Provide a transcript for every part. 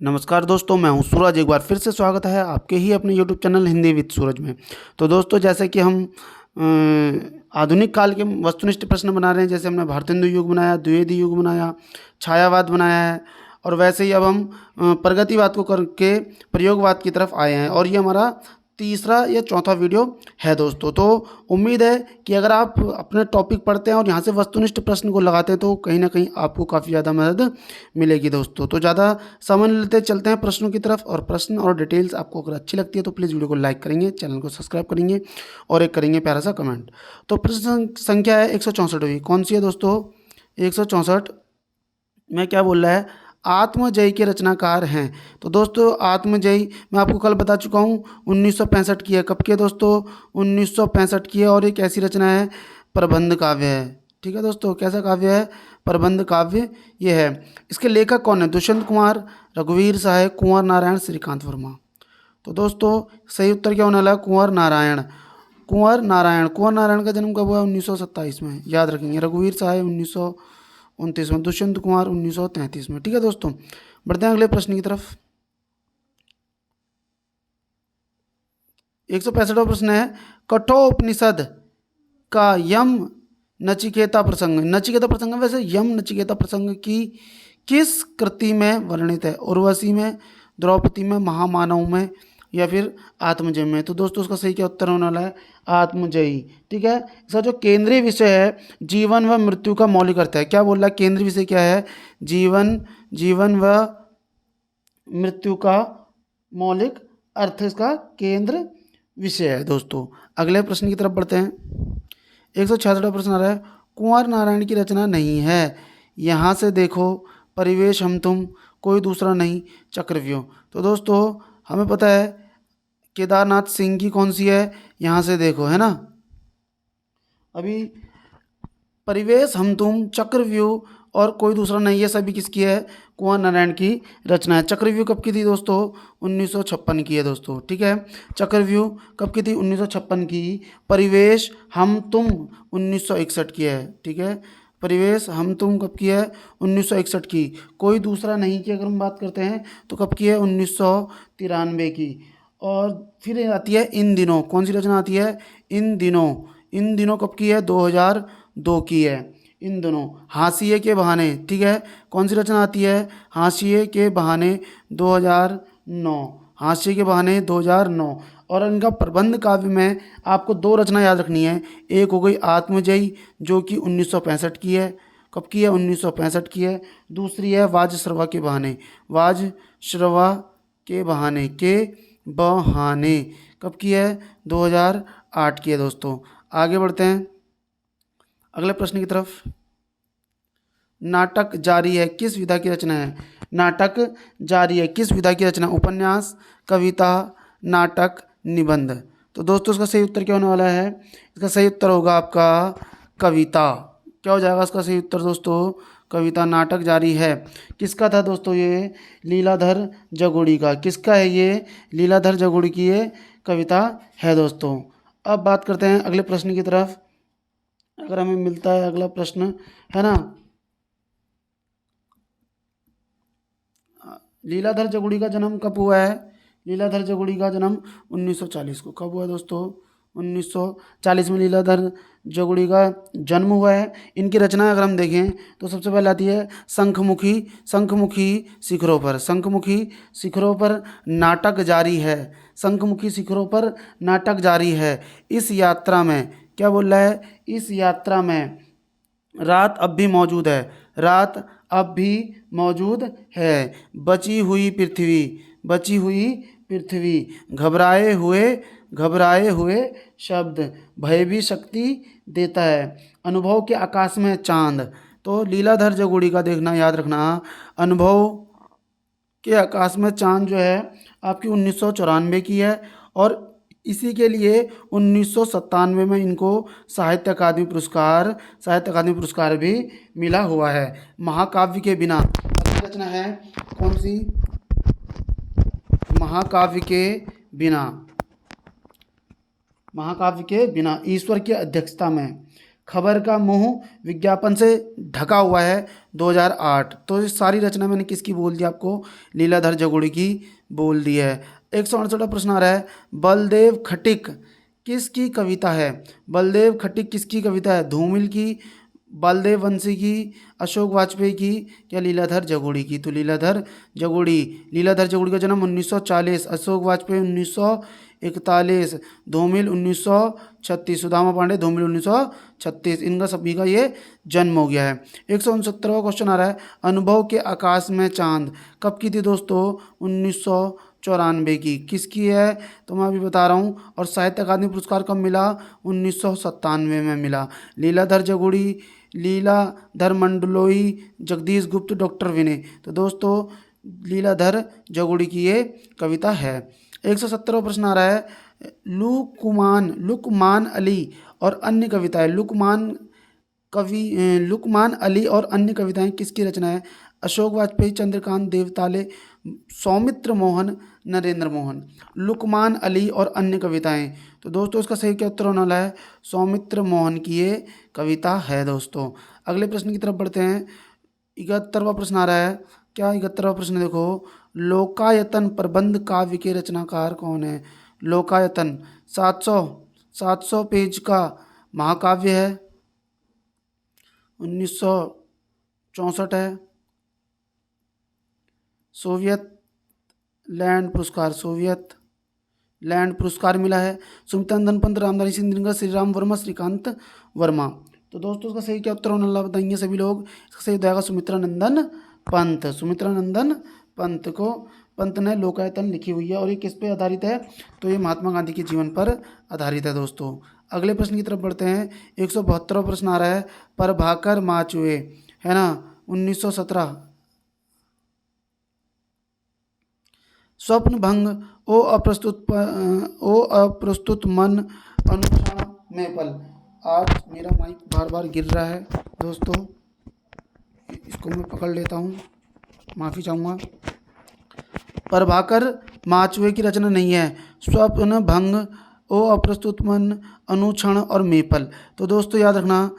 नमस्कार दोस्तों, मैं हूं सूरज। एक बार फिर से स्वागत है आपके ही अपने यूट्यूब चैनल हिंदी विद सूरज में। तो दोस्तों, जैसे कि हम आधुनिक काल के वस्तुनिष्ठ प्रश्न बना रहे हैं, जैसे हमने भारतेंदु युग बनाया, द्विवेदी युग बनाया, छायावाद बनाया है, और वैसे ही अब हम प्रगतिवाद को करके प्रयोगवाद की तरफ आए हैं, और ये हमारा तीसरा या चौथा वीडियो है दोस्तों। तो उम्मीद है कि अगर आप अपने टॉपिक पढ़ते हैं और यहाँ से वस्तुनिष्ठ प्रश्न को लगाते हैं तो कहीं ना कहीं आपको काफ़ी ज़्यादा मदद मिलेगी दोस्तों। तो ज़्यादा समय लेते चलते हैं प्रश्नों की तरफ, और प्रश्न और डिटेल्स आपको अगर अच्छी लगती है तो प्लीज़ वीडियो को लाइक करेंगे, चैनल को सब्सक्राइब करेंगे और एक करेंगे प्यारा सा कमेंट। तो प्रश्न संख्या है 164वीं। कौन सी है दोस्तों? 164 में क्या बोल रहा है? आत्मजयी के रचनाकार हैं। तो दोस्तों, आत्मजयी मैं आपको कल बता चुका हूँ 1965 की है। कब की है दोस्तों? 1965 की है, और एक ऐसी रचना है प्रबंध काव्य है। ठीक है दोस्तों, कैसा काव्य है? प्रबंध काव्य ये है। इसके लेखक कौन है? दुष्यंत कुमार, रघुवीर सहाय, कुंवर नारायण, श्रीकांत वर्मा। तो दोस्तों, सही उत्तर क्या होने वाला है? कुंवर नारायण। कुंवर नारायण का जन्म कब हुआ? 1927 में, याद रखेंगे। रघुवीर सहाय 1929 में, दुष्यंत कुमार 1933 में। ठीक है दोस्तों, बढ़ते हैं अगले प्रश्न की तरफ। 165वां प्रश्न है, कठोपनिषद का यम नचिकेता प्रसंग। नचिकेता प्रसंग वैसे यम नचिकेता प्रसंग की किस कृति में वर्णित है? उर्वशी में, द्रौपदी में, महामानव में, या फिर आत्मजयी में? तो दोस्तों, उसका सही क्या उत्तर होने वाला है? आत्मजयी। ठीक है। इसका जो केंद्रीय विषय है जीवन व मृत्यु का मौलिक अर्थ है। क्या बोल रहा है? केंद्रीय विषय क्या है? जीवन व मृत्यु का मौलिक अर्थ इसका केंद्र विषय है दोस्तों। अगले प्रश्न की तरफ बढ़ते हैं। 166वां प्रश्न आ रहा है, कुंवर नारायण की रचना नहीं है। यहाँ से देखो, परिवेश, हम तुम, कोई दूसरा नहीं, चक्रव्यूह। तो दोस्तों, हमें पता है केदारनाथ सिंह की कौन सी है? यहाँ से देखो, है ना। अभी परिवेश, हम तुम, चक्रव्यूह और कोई दूसरा नहीं, ये सभी किसकी है? कुंवर नारायण की रचना है। चक्रव्यूह कब की थी दोस्तों? 1956 की है दोस्तों। ठीक है। चक्रव्यूह कब की थी? 1956 की। परिवेश, हम तुम 1961 की है। ठीक है। परिवेश, हम तुम कब की है? 1961 की। कोई दूसरा नहीं की अगर हम बात करते हैं तो कब की है? 1993 की। और फिर आती है इन दिनों। कौन सी रचना आती है? इन दिनों कब की है? 2002 की है। इन दोनों। हाशिए के बहाने। ठीक है। कौन सी रचना आती है? हाशिए के बहाने 2009। हाशिए के बहाने 2009। और इनका प्रबंध काव्य में आपको दो रचना याद रखनी है। एक हो गई आत्मजयी, जो कि 1965 की है। कब की है? 1965 की है। दूसरी है वाजश्रवा के बहाने। वाजश्रवा के बहाने कब की है? 2008 की है दोस्तों। आगे बढ़ते हैं अगले प्रश्न की तरफ। नाटक जारी है किस विधा की रचना है? नाटक जारी है किस विधा की रचना? उपन्यास, कविता, नाटक, निबंध। तो दोस्तों, इसका सही उत्तर क्या होने वाला है? इसका सही उत्तर होगा आपका कविता। क्या हो जाएगा इसका सही उत्तर दोस्तों? कविता। नाटक जारी है किसका था दोस्तों? ये लीलाधर जगुड़ी का। किसका है ये? लीलाधर जगुड़ी की ये कविता है दोस्तों। अब बात करते हैं अगले प्रश्न की तरफ। अगर हमें मिलता है अगला प्रश्न, है ना। लीलाधर जगुड़ी का जन्म कब हुआ है? लीलाधर जगुड़ी का जन्म 1940 को। कब हुआ है दोस्तों? 1940 में लीलाधर जगुड़ी का जन्म हुआ है। इनकी रचना अगर हम देखें तो सबसे पहले आती है शंखमुखी शिखरों पर। शंखमुखी शिखरों पर नाटक जारी है। शंखमुखी शिखरों पर नाटक जारी है। इस यात्रा में क्या बोल रहा है? इस यात्रा में रात अब भी मौजूद है। रात अब भी मौजूद है। बची हुई पृथ्वी, घबराए हुए शब्द, भय भी शक्ति देता है, अनुभव के आकाश में चांद। तो लीलाधर जगुड़ी का देखना, याद रखना, अनुभव के आकाश में चांद जो है आपकी 1994 की है। और इसी के लिए 1997 में इनको साहित्य अकादमी पुरस्कार भी मिला हुआ है। महाकाव्य के बिना अगली रचना है कौन सी? महाकाव्य के बिना ईश्वर की अध्यक्षता में खबर का मुंह विज्ञापन से ढका हुआ है 2008। तो ये सारी रचना मैंने किसकी बोल दी आपको, लीलाधर जगुड़ी की बोल दी है। 168वां प्रश्न आ रहा है, बलदेव खटिक किसकी कविता है। बलदेव खटिक किसकी कविता है, धूमिल की, बलदेव वंशी की, अशोक वाजपेयी की या लीलाधर जगुड़ी की। तो लीलाधर जगुड़ी का जन्म 1940, अशोक वाजपेयी 1941, धूमिल 1936, सुदामा पांडे धूमिल 1936, इनका सभी का ये जन्म हो गया है। 169वां क्वेश्चन आ रहा है, अनुभव के आकाश में चांद कब की थी दोस्तों, 1994 की। किसकी है तो मैं अभी बता रहा हूँ। और साहित्य अकादमी पुरस्कार कब मिला, 1997 में मिला। लीलाधर जगुड़ी, लीलाधर मंडलोई, जगदीश गुप्त, डॉक्टर विनय। तो दोस्तों लीलाधर जगुड़ी की ये कविता है। 170वां प्रश्न आ रहा है, लुकमान अली और अन्य कविताएं, लुकमान अली और अन्य कविताएं किसकी रचना है। अशोक वाजपेयी, चंद्रकांत देवताले, सौमित्र मोहन, नरेंद्र मोहन। लुकमान अली और अन्य कविताएं, तो दोस्तों इसका सही क्या उत्तर होने वाला है, सौमित्र मोहन की ये कविता है दोस्तों। अगले प्रश्न की तरफ बढ़ते हैं। 71वां प्रश्न आ रहा है, क्या 71वां प्रश्न देखो, लोकायतन प्रबंध काव्य के रचनाकार कौन है। लोकायतन 700 पेज का महाकाव्य है, 1964 है। सोवियत लैंड पुरस्कार मिला है। सुमित्रानंदन पंत, रामधारी सिंह, श्री राम वर्मा, श्रीकांत वर्मा। तो दोस्तों उसका सही क्या उत्तर होने वाला बताएंगे सभी लोग। इसका सही हो सुमित्रानंदन पंत को पंत ने लोकायतन लिखी हुई है। और ये किस पे आधारित है, तो ये महात्मा गांधी के जीवन पर आधारित है दोस्तों। अगले प्रश्न की तरफ बढ़ते हैं। 172वां प्रश्न आ रहा है, प्रभाकर माचुए है ना, 1917। स्वप्न भंग, ओ अप्रस्तुत मन, अनुक्षण में पल। आज मेरा माइक बार बार गिर रहा है दोस्तों, इसको मैं पकड़ लेता हूँ, माफ़ी चाहूँगा। प्रभाकर माचुए की रचना नहीं है। स्वप्न भंग, ओ अप्रस्तुत मन, अनुक्षण और मेपल। तो दोस्तों याद रखना,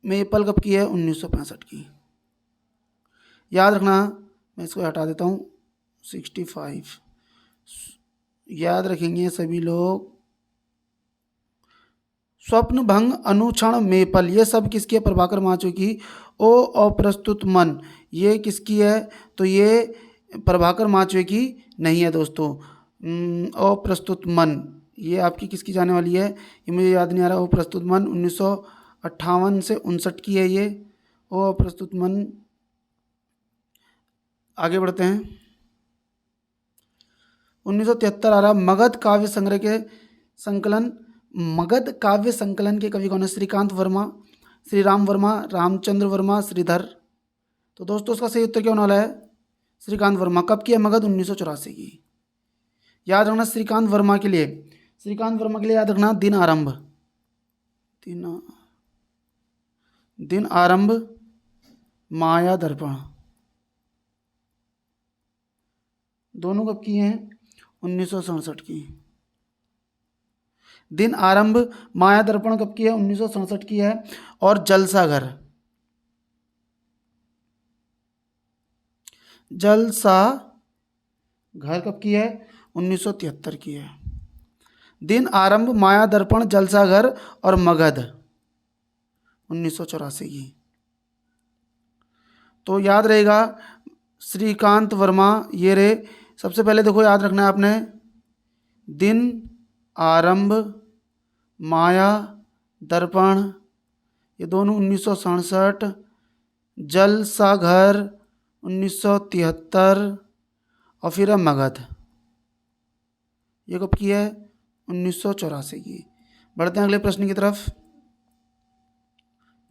मेपल कब की है, 1965 की। याद रखना, मैं इसको हटा देता हूँ, 65 याद रखेंगे सभी लोग। स्वप्न भंग, अनुक्षण, मेपल, ये सब किसकी है, प्रभाकर माचुए की। ओ अप्रस्तुत मन, ये किसकी है, तो ये प्रभाकर माचुए की नहीं है दोस्तों। अप्रस्तुत मन ये आपकी किसकी जाने वाली है, ये मुझे याद नहीं आ रहा। अप्रस्तुत मन 1958 से 59 की है ये। अप्रस्तुत मन। आगे बढ़ते हैं। 1973 आ रहा, मगध काव्य संकलन के कवि कौन है। श्रीकांत वर्मा, श्री राम वर्मा, रामचंद्र वर्मा, श्रीधर। तो दोस्तों उसका सही उत्तर क्या होने वाला है, श्रीकांत वर्मा। कब की है मगध, 1984 की। याद रखना श्रीकांत वर्मा के लिए याद रखना, दिन आरंभ, माया दर्पण, दोनों कब की हैं, 1967 की। दिन आरंभ, माया दर्पण कब की है, 1967 की है। और जलसा घर कब की है, 1973 की है। दिन आरंभ, माया दर्पण, जलसा घर और मगध 1984 की। तो याद रहेगा श्रीकांत वर्मा ये रे। सबसे पहले देखो याद रखना है आपने, दिन आरंभ, माया दर्पण ये दोनों 1967, जलसा घर 1973 और फिर है मगध, ये कब की है, 1984 की। बढ़ते हैं अगले प्रश्न की तरफ।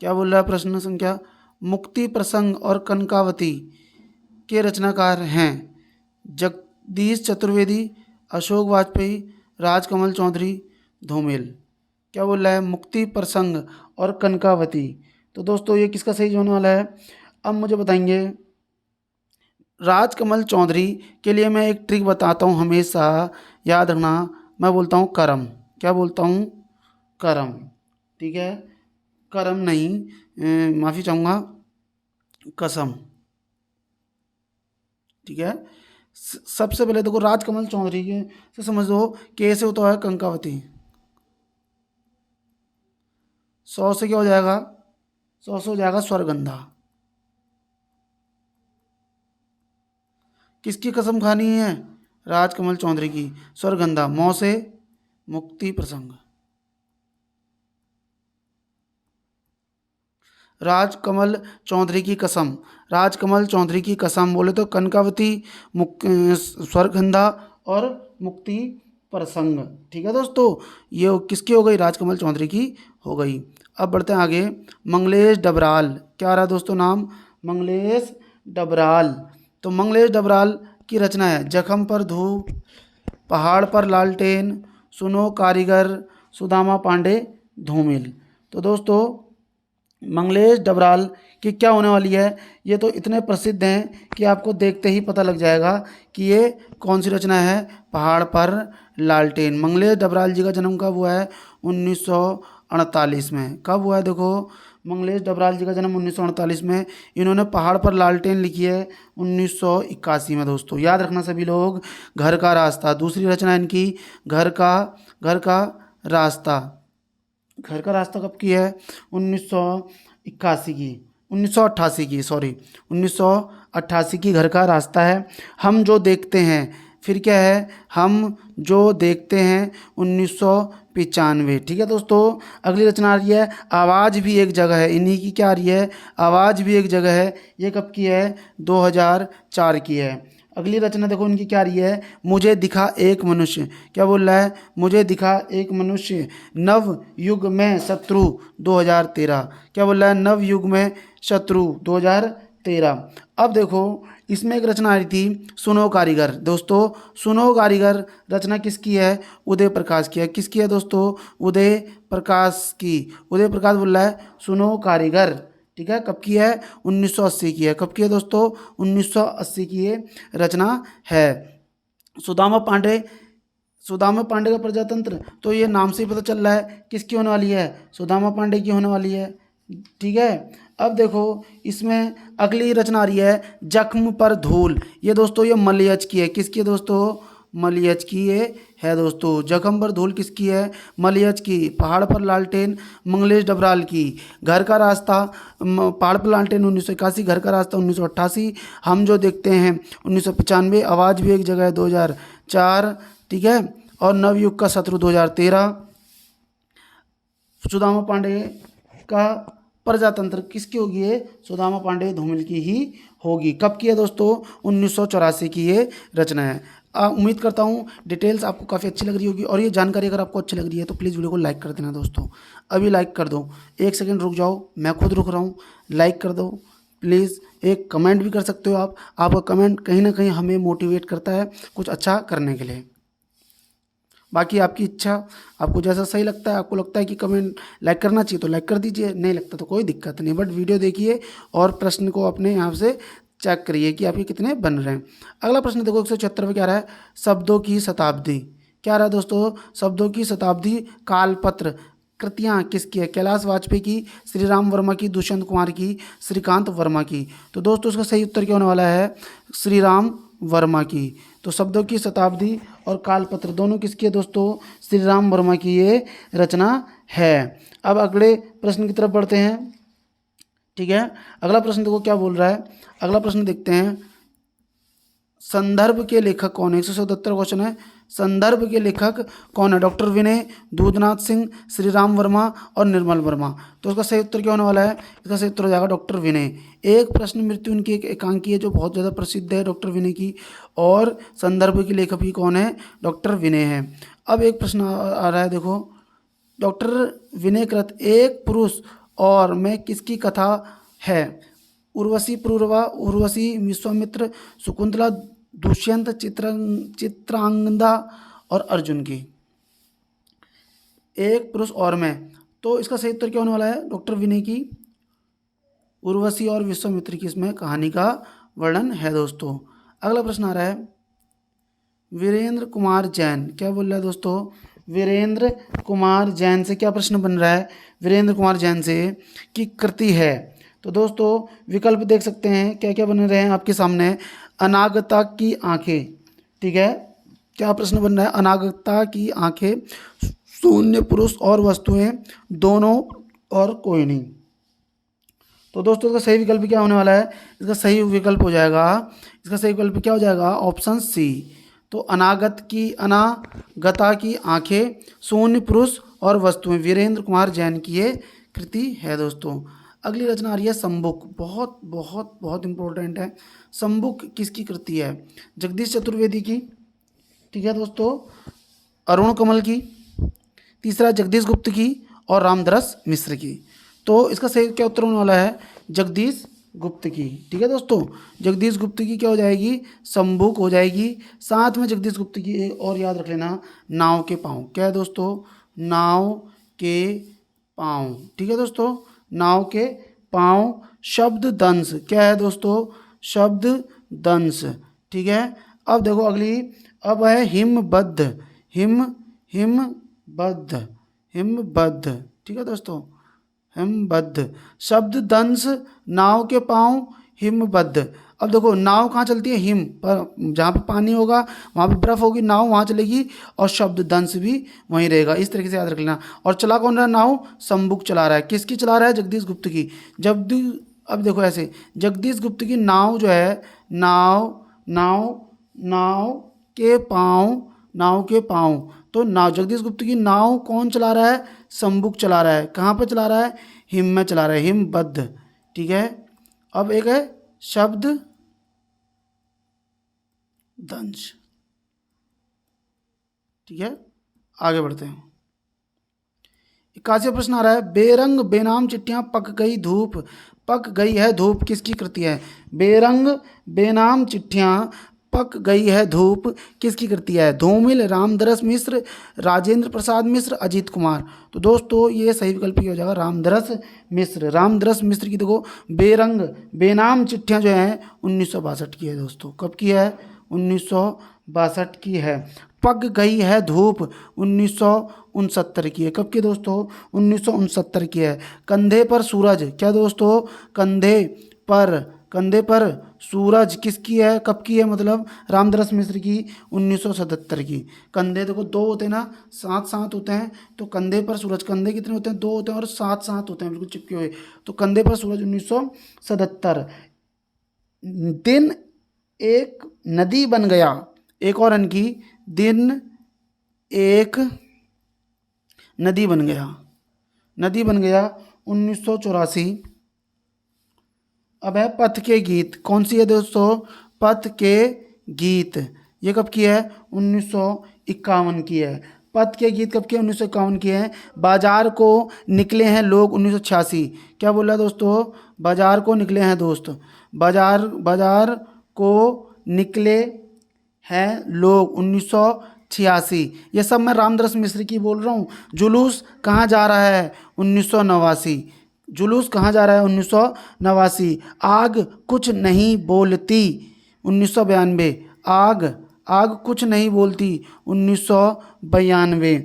क्या बोल रहा है प्रश्न संख्या, मुक्ति प्रसंग और कनकावती के रचनाकार हैं जगदीश चतुर्वेदी, अशोक वाजपेयी, राजकमल चौधरी, धूमिल। क्या बोल रहा है, मुक्ति प्रसंग और कनकावती। तो दोस्तों ये किसका सही होने वाला है, अब मुझे बताएंगे। राजकमल चौधरी के लिए मैं एक ट्रिक बताता हूँ हमेशा, याद रखना। मैं बोलता हूँ करम, क्या बोलता हूँ, करम, ठीक है। करम नहीं, माफ़ी चाहूँगा, कसम। ठीक है। सबसे पहले देखो राजकमल चौधरी के से समझ लो, के से होता है कंकावती, 100 से क्या हो जाएगा, 100 से हो जाएगा स्वर्गंधा। किसकी कसम खानी है, राजकमल चौधरी की, स्वर्गंधा। मौ से मुक्ति प्रसंग, राजकमल चौधरी की कसम, राजकमल चौधरी की कसम बोले तो कनकावती, स्वर्गंधा और मुक्ति प्रसंग। ठीक है दोस्तों, ये किसकी हो गई, राजकमल चौधरी की हो गई। अब बढ़ते हैं आगे। मंगलेश डबराल, क्या रहा दोस्तों नाम, मंगलेश डबराल। तो मंगलेश डबराल की रचना है जख्म पर धूप, पहाड़ पर लालटेन, सुनो कारीगर, सुदामा पांडे, धूमिल। तो दोस्तों मंगलेश डबराल की क्या होने वाली है, ये तो इतने प्रसिद्ध हैं कि आपको देखते ही पता लग जाएगा कि ये कौन सी रचना है, पहाड़ पर लालटेन। मंगलेश डबराल जी का जन्म कब हुआ है, 1948 में। कब हुआ है देखो, मंगलेश डबराल जी का जन्म 1948 में। इन्होंने पहाड़ पर लालटेन लिखी है 1981 में। दोस्तों याद रखना सभी लोग, घर का रास्ता दूसरी रचना इनकी, घर का रास्ता। घर का रास्ता कब की है, 1981 की, 1988 की, सॉरी 1988 की घर का रास्ता है। हम जो देखते हैं, फिर क्या है, हम जो देखते हैं 1995। ठीक है दोस्तों। अगली रचना आ रही है आवाज़ भी एक जगह है, इन्हीं की क्या आ रही है, आवाज़ भी एक जगह है। ये कब की है, 2004 की है। अगली रचना देखो इनकी क्या रही है, मुझे दिखा एक मनुष्य। क्या बोल रहा है, मुझे दिखा एक मनुष्य, नव युग में शत्रु, 2013। क्या बोल रहा है, नव युग में शत्रु, 2013। अब देखो इसमें एक रचना आ रही थी सुनो कारीगर। दोस्तों सुनो कारीगर रचना किसकी है, उदय प्रकाश की है। किसकी है दोस्तों, उदय प्रकाश की। उदय प्रकाश बोल रहा है सुनो कारीगर। ठीक है, कब की है, 1980 की है। कब की है दोस्तों, 1980 की ये रचना है। सुदामा पांडे, सुदामा पांडे का प्रजातंत्र, तो ये नाम से ही पता चल रहा है किसकी होने वाली है, सुदामा पांडे की होने वाली है। ठीक है। अब देखो इसमें अगली रचना आ रही है जख्म पर धूल। ये दोस्तों ये मलयज की है। किसकी है दोस्तों, मलयज की ये है दोस्तों। जख्म पर धूल किसकी है, मलयज की। पहाड़ पर लालटेन, मंगलेश डबराल की। घर का रास्ता, पहाड़ पर लालटेन 1981, घर का रास्ता 1988, हम जो देखते हैं 1995, आवाज़ भी एक जगह है 2004। ठीक है, और नवयुग का शत्रु 2013। सुदामा पांडे का प्रजातंत्र किसकी होगी, ये सुदामा पांडे धूमिल की ही होगी। कब की है दोस्तों, 1984 की ये रचना है। उम्मीद करता हूँ डिटेल्स आपको काफ़ी अच्छी लग रही होगी, और ये जानकारी अगर आपको अच्छी लग रही है तो प्लीज़ वीडियो को लाइक कर देना दोस्तों। अभी लाइक कर दो, एक सेकंड रुक जाओ, मैं खुद रुक रहा हूँ, लाइक कर दो प्लीज़। एक कमेंट भी कर सकते हो आप, आपका कमेंट कहीं ना कहीं हमें मोटिवेट करता है कुछ अच्छा करने के लिए। बाकी आपकी इच्छा, आपको जैसा सही लगता है, आपको लगता है कि कमेंट लाइक करना चाहिए तो लाइक कर दीजिए, नहीं लगता तो कोई दिक्कत नहीं, बट वीडियो देखिए और प्रश्न को अपने यहाँ से चेक करिए कि आपके कितने बन रहे हैं। अगला प्रश्न देखो 176 में क्या रहा है, शब्दों की शताब्दी। क्या रहा है दोस्तों, शब्दों की शताब्दी कालपत्र कृतियाँ किसकी है, कैलाश वाजपेयी की, श्री राम वर्मा की, दुष्यंत कुमार की, श्रीकांत वर्मा की। तो दोस्तों उसका सही उत्तर क्या होने वाला है, श्री राम वर्मा की। तो शब्दों की शताब्दी और कालपत्र दोनों किसकी है दोस्तों, श्री राम वर्मा की ये रचना है। अब अगले प्रश्न की तरफ बढ़ते हैं। ठीक है, अगला प्रश्न देखो क्या बोल रहा है। अगला प्रश्न देखते हैं, संदर्भ के लेखक कौन है, 177 क्वेश्चन है। संदर्भ के लेखक कौन है, डॉक्टर विनय, दूधनाथ सिंह, श्री राम वर्मा और निर्मल वर्मा। तो उसका सही उत्तर क्या होने वाला है, इसका सही उत्तर हो जाएगा डॉक्टर विनय। एक प्रश्न मृत्यु उनकी एक एकांकी है जो बहुत ज़्यादा प्रसिद्ध है डॉक्टर विनय की, और संदर्भ के लेखक भी कौन है, डॉक्टर विनय है। अब एक प्रश्न आ रहा है देखो, डॉक्टर विनय कृत एक पुरुष और मैं किसकी कथा है, उर्वशी पुरूरवा, उर्वशी विश्वामित्र, शकुंतला, दुष्यंत, चित्रांगदा और अर्जुन की। एक पुरुष और मैं, तो इसका सही उत्तर क्या होने वाला है, डॉक्टर विनय की उर्वशी और विश्वामित्र की इसमें कहानी का वर्णन है दोस्तों। अगला प्रश्न आ रहा है वीरेंद्र कुमार जैन। क्या बोल रहा है दोस्तों, वीरेंद्र कुमार जैन से क्या प्रश्न बन रहा है? वीरेंद्र कुमार जैन से की कृति है। तो दोस्तों विकल्प देख सकते हैं क्या क्या बन रहे हैं आपके सामने। अनागता की आंखें, ठीक है, क्या प्रश्न बन रहा है? अनागता की आंखें, शून्य, पुरुष और वस्तुएं दोनों और कोई नहीं। तो दोस्तों इसका सही विकल्प क्या होने वाला है? इसका सही विकल्प हो जाएगा, इसका सही विकल्प क्या हो जाएगा? Option C. तो अनागता की आंखें, शून्य, पुरुष और वस्तुएं, वीरेंद्र कुमार जैन की ये कृति है दोस्तों। अगली रचना आ रही है संबुक। बहुत बहुत बहुत इंपॉर्टेंट है। संबुक किसकी कृति है? जगदीश चतुर्वेदी की, ठीक है दोस्तों, अरुण कमल की, तीसरा जगदीश गुप्त की और रामदरस मिश्र की। तो इसका सही क्या उत्तर होने वाला है? जगदीश गुप्त की, ठीक है दोस्तों। जगदीश गुप्त की क्या हो जाएगी? संबुक हो जाएगी। साथ में जगदीश गुप्त की एक और याद रख लेना, नाव के पाँव। क्या है दोस्तों? नाव के पाँव, ठीक है दोस्तों, नाव के पाँव। शब्द दंश, क्या है दोस्तों? शब्द दंश, ठीक है। अब देखो अगली, अब है हिमबद्ध, हिमबद्ध, हिमबद्ध, ठीक है दोस्तों, हिमबद्ध। शब्द दंश, नाव के पाँव, हिमबद्ध। अब देखो नाव कहाँ चलती है? हिम पर, जहाँ पे पानी होगा वहाँ पे बर्फ होगी, नाव वहाँ चलेगी, और शब्द दंश भी वहीं रहेगा। इस तरीके से याद रख लेना। और चला कौन रहा है? नाव संबुक चला रहा है। किसकी चला रहा है? जगदीश गुप्त की। अब देखो ऐसे, जगदीश गुप्त की नाव जो है, नाव के पाँव, नाव के पाँव। तो नाव, जगदीश गुप्त की नाव कौन चला रहा है? संबुक चला रहा है। कहाँ पे चला रहा है? हिम में चला रहा है, हिमबद्ध, ठीक है। अब एक है शब्द दंश, ठीक है। आगे बढ़ते हैं। 81वां प्रश्न आ रहा है, बेरंग बेनाम चिट्ठियां पक गई धूप, पक गई है धूप किसकी कृति है? बेरंग बेनाम चिट्ठियां पक गई है धूप किसकी कृति है? धूमिल, रामदरस मिश्र, राजेंद्र प्रसाद मिश्र, अजीत कुमार। तो दोस्तों ये सही विकल्प हो जाएगा रामदरस मिश्र। रामदरस मिश्र की देखो बेरंग बेनाम चिट्ठियां जो हैं 1962 की है दोस्तों। कब की है? 1962 की है। पक गई है धूप 1969 की है। कब की दोस्तों? 1969 की है। कंधे पर सूरज, क्या दोस्तों? कंधे पर सूरज किसकी है? कब की है? मतलब रामदरस मिश्र की, 1977 की। कंधे देखो दो होते हैं ना, साथ साथ होते हैं, तो कंधे पर सूरज, कंधे कितने होते हैं? दो होते हैं और साथ साथ होते हैं, बिल्कुल चिपके हुए। तो कंधे पर सूरज 1977। दिन एक नदी बन गया, एक और अनकी, दिन एक नदी बन गया, नदी बन गया 1984। अब है पथ के गीत, कौन सी है दोस्तों? पथ के गीत, ये कब की है? 1951 की है। पथ के गीत कब की है? 1951 की है। बाजार को निकले हैं लोग 1986। क्या बोला दोस्तों? बाजार को निकले हैं दोस्त, बाजार को निकले हैं लोग 1986। ये सब मैं रामदरस मिश्र की बोल रहा हूँ। जुलूस कहाँ जा रहा है? 1989। जुलूस कहाँ जा रहा है? 1989। आग कुछ नहीं बोलती 1992। आग कुछ नहीं बोलती 1992।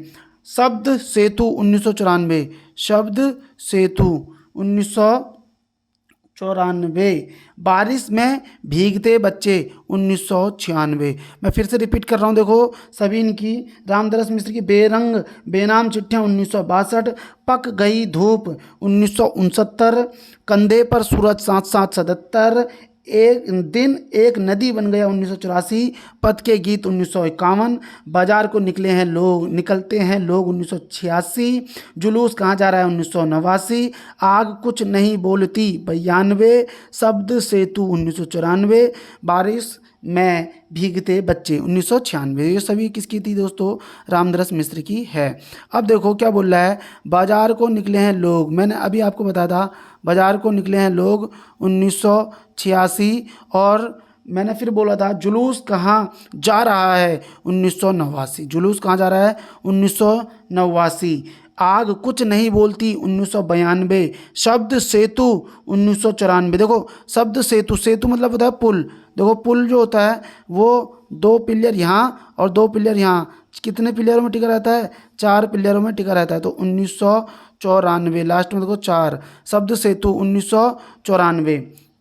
शब्द सेतु 1994। शब्द सेतु 1994। बारिश में भीगते बच्चे 1996। मैं फिर से रिपीट कर रहा हूँ, देखो सभी इनकी। रामदरस मिश्र की बेरंग बेनाम चिट्ठियाँ 1962, पक गई धूप 1969, कंधे पर सूरज 77, एक दिन एक नदी बन गया 1984, पथ के गीत 1951, बाजार को निकलते हैं लोग 1986, जुलूस कहाँ जा रहा है 1989, आग कुछ नहीं बोलती 92, शब्द सेतु 1994, बारिश में भीगते बच्चे 1996। ये सभी किसकी थी दोस्तों? रामदरस मिश्र की है। अब देखो क्या बोल रहा है, बाजार को निकले हैं लोग, मैंने अभी आपको बताया था बाजार को निकले हैं लोग 1986, और मैंने फिर बोला था जुलूस कहाँ जा रहा है 1989। जुलूस कहाँ जा रहा है? 1989। आग कुछ नहीं बोलती 1992, शब्द सेतु 1994। देखो शब्द सेतु, सेतु मतलब होता है पुल। देखो पुल जो होता है वो दो पिलर यहाँ और दो पिलर यहाँ, कितने पिलरों में टिका रहता है? 4 पिलरों में टिका रहता है। तो 1994, लास्ट में देखो 4। शब्द सेतु 1994।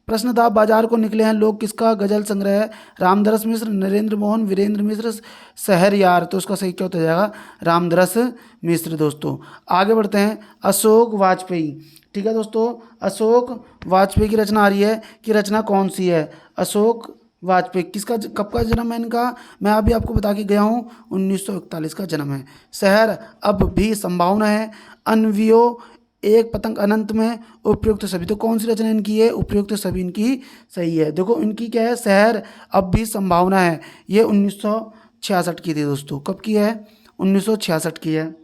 प्रश्न था बाजार को निकले हैं लोग किसका गजल संग्रह है? रामदरस मिश्र, नरेंद्र मोहन, वीरेंद्र मिश्र, शहरयार। तो उसका सही क्या होता जाएगा? रामदरस मिश्र। दोस्तों आगे बढ़ते हैं। अशोक वाजपेयी, ठीक है दोस्तों, अशोक वाजपेयी की रचना आ रही है कि रचना कौन सी है? अशोक वाजपेयी किसका, कब का जन्म है इनका? मैं अभी आपको बता के गया हूँ, 1941 का जन्म है। शहर अब भी संभावना है, अनवियो, एक पतंग अनंत में, उपयुक्त सभी। तो कौन सी रचना इनकी है? उपयुक्त सभी इनकी सही है। देखो इनकी क्या है? शहर अब भी संभावना है, ये 1966 की थी दोस्तों। कब की है? 1966 की है।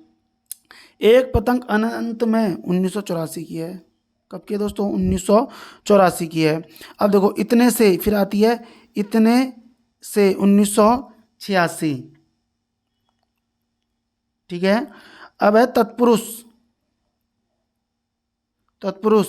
एक पतंग अनंत में 1984 की है। कब की है दोस्तों? 1984 की है। अब देखो इतने से फिर आती है, इतने से 1986, ठीक है। अब है तत्पुरुष, तत्पुरुष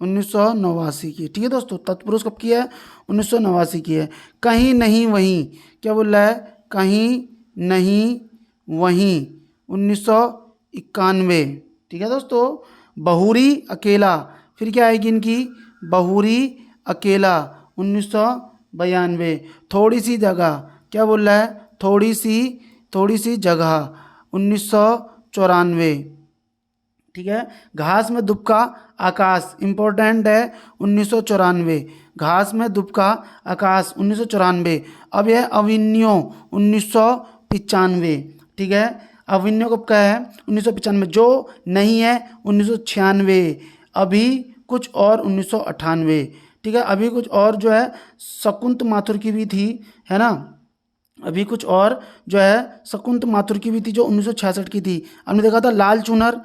1989 की, ठीक है दोस्तों। तत्पुरुष कब की है? 1989 की है। कहीं नहीं वहीं, क्या बोल रहा है? कहीं नहीं वहीं 1991, ठीक है दोस्तों। बहुरी अकेला, फिर क्या आएगी इनकी? बहुरी अकेला 1992। थोड़ी सी जगह, क्या बोल रहा है? थोड़ी सी जगह 1994, ठीक है। घास में दुबका आकाश, इंपॉर्टेंट है, 1994। घास में दुबका आकाश 1994। अब यह अविन्यो 1995, ठीक है। अविन्यो कब का है? 1995। जो नहीं है 1996। अभी कुछ और 1998, ठीक है। अभी कुछ और जो है शकुंत माथुर की भी थी, है ना। अभी कुछ और जो है शकुंत माथुर की भी थी जो 1966 की थी। हमने देखा था लाल चुनर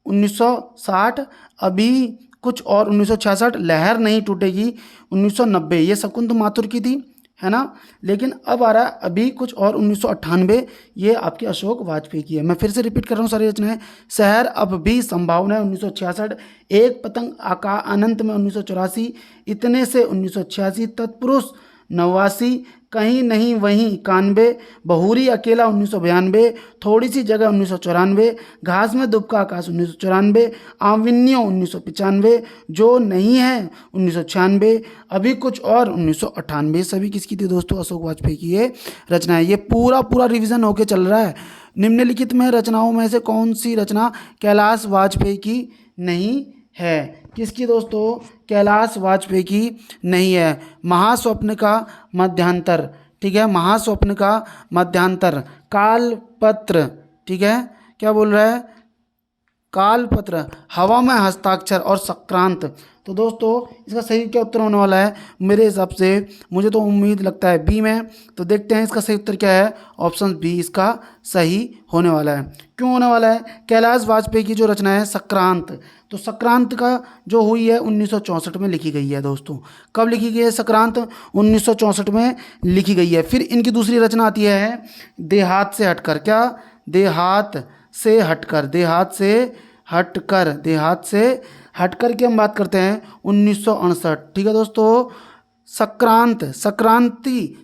1960। अभी कुछ और 1966, लहर नहीं टूटेगी 1990, ये शकुंत माथुर की थी, है ना। लेकिन अब आ रहा है अभी कुछ और 1998, ये आपके अशोक वाजपेयी की है। मैं फिर से रिपीट कर रहा हूँ सारी रचनाएं। शहर अब भी संभावना है 1966, एक पतंग आका अनंत में 1984, इतने से 1986, तत्पुरुष 89, कहीं नहीं वहीं 91, बहुरी अकेला 1992, थोड़ी सी जगह 1994, घास में दुबका आकाश 1994, आविन्यो 1995, जो नहीं है 1996, अभी कुछ और 1998। सभी किसकी थी दोस्तों? अशोक वाजपेयी की ये रचना है। ये पूरा रिवीजन होके चल रहा है। निम्नलिखित में रचनाओं में से कौन सी रचना कैलाश वाजपेयी की नहीं है? किसकी दोस्तों? कैलाश वाजपेयी की नहीं है। महास्वप्न का मध्यांतर, ठीक है। महास्वप्न का मध्यांतर, कालपत्र, ठीक है। क्या बोल रहा है? कालपत्र, हवा में हस्ताक्षर और संक्रांत। तो दोस्तों इसका सही क्या उत्तर होने वाला है? मेरे हिसाब से, मुझे तो उम्मीद लगता है बी में। तो देखते हैं इसका सही उत्तर क्या है। ऑप्शन बी इसका सही होने वाला है। क्यों होने वाला है? कैलाश वाजपेयी की जो रचना है संक्रांत, तो संक्रांत का जो हुई है 1964 में लिखी गई है दोस्तों। कब लिखी गई है संक्रांत? 1964 में लिखी गई है। फिर इनकी दूसरी रचना आती है देहात से हटकर। क्या? देहात से हटकर, देहात से हटकर, देहात से हटकर की हम बात करते हैं 1968, ठीक है दोस्तों।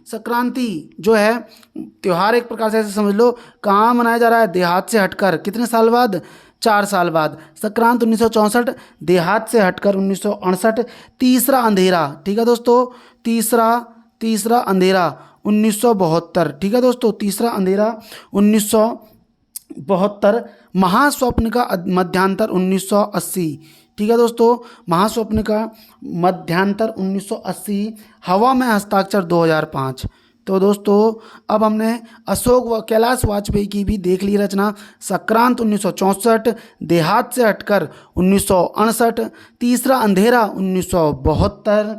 संक्रांति जो है त्योहार, एक प्रकार से ऐसे समझ लो, कहाँ मनाया जा रहा है? देहात से हटकर। कितने साल बाद? 4 साल बाद। संक्रांत 1964, देहात से हटकर 1968। तीसरा अंधेरा, ठीक है दोस्तों, तीसरा अंधेरा 1972, ठीक है दोस्तों। तीसरा अंधेरा 1972। महास्वप्न का मध्यांतर 1980, ठीक है दोस्तों। महास्वप्न का मध्यांतर 1980। हवा में हस्ताक्षर 2005। तो दोस्तों अब हमने कैलाश वाजपेयी की भी देख ली रचना। संक्रांत 1964, देहात से हटकर 1968, तीसरा अंधेरा 1972,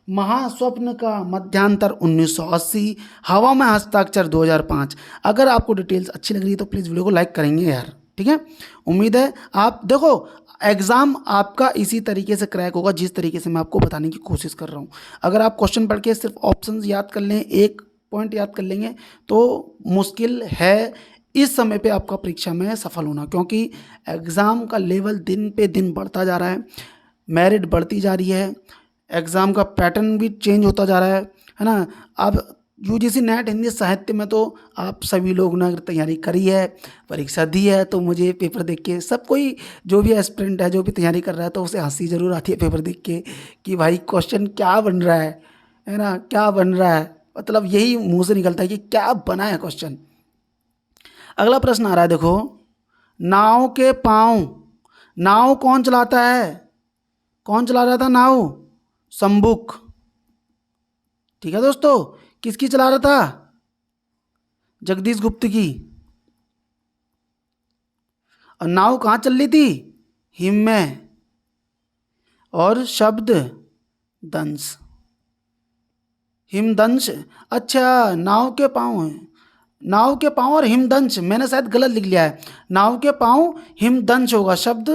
महास्वप्न का मध्यांतर 1980, हवा में हस्ताक्षर 2005। अगर आपको डिटेल्स अच्छी लग रही है तो प्लीज़ वीडियो को लाइक करेंगे यार, ठीक है। उम्मीद है आप देखो एग्ज़ाम आपका इसी तरीके से क्रैक होगा जिस तरीके से मैं आपको बताने की कोशिश कर रहा हूँ। अगर आप क्वेश्चन पढ़ के सिर्फ ऑप्शंस याद कर लें, एक पॉइंट याद कर लेंगे, तो मुश्किल है इस समय पे आपका परीक्षा में सफल होना, क्योंकि एग्ज़ाम का लेवल दिन पे दिन बढ़ता जा रहा है, मेरिट बढ़ती जा रही है, एग्ज़ाम का पैटर्न भी चेंज होता जा रहा है ना। अब यूजीसी नेट हिंदी साहित्य में तो आप सभी लोग ने अगर तैयारी करी है, परीक्षा दी है, तो मुझे पेपर देख के सब कोई जो भी एस्पिरेंट है, जो भी तैयारी कर रहा है, तो उसे हंसी ज़रूर आती है पेपर देख के कि भाई क्वेश्चन क्या बन रहा है ना, क्या बन रहा है, मतलब यही मुंह से निकलता है कि क्या बना है क्वेश्चन। अगला प्रश्न आ रहा है, देखो, नाव के पाँव, नाव कौन चलाता है, कौन चला रहा था नाव, शंबुक, ठीक है दोस्तों, किसकी चला रहा था, जगदीश गुप्त की। और नाव कहाँ चल रही थी, हिम में, और शब्द दंश, हिमदंश, अच्छा नाव के पाँव है, नाव के पाँव और हिमदंश, मैंने शायद गलत लिख लिया है, नाव के पाँव हिमदंश होगा, शब्द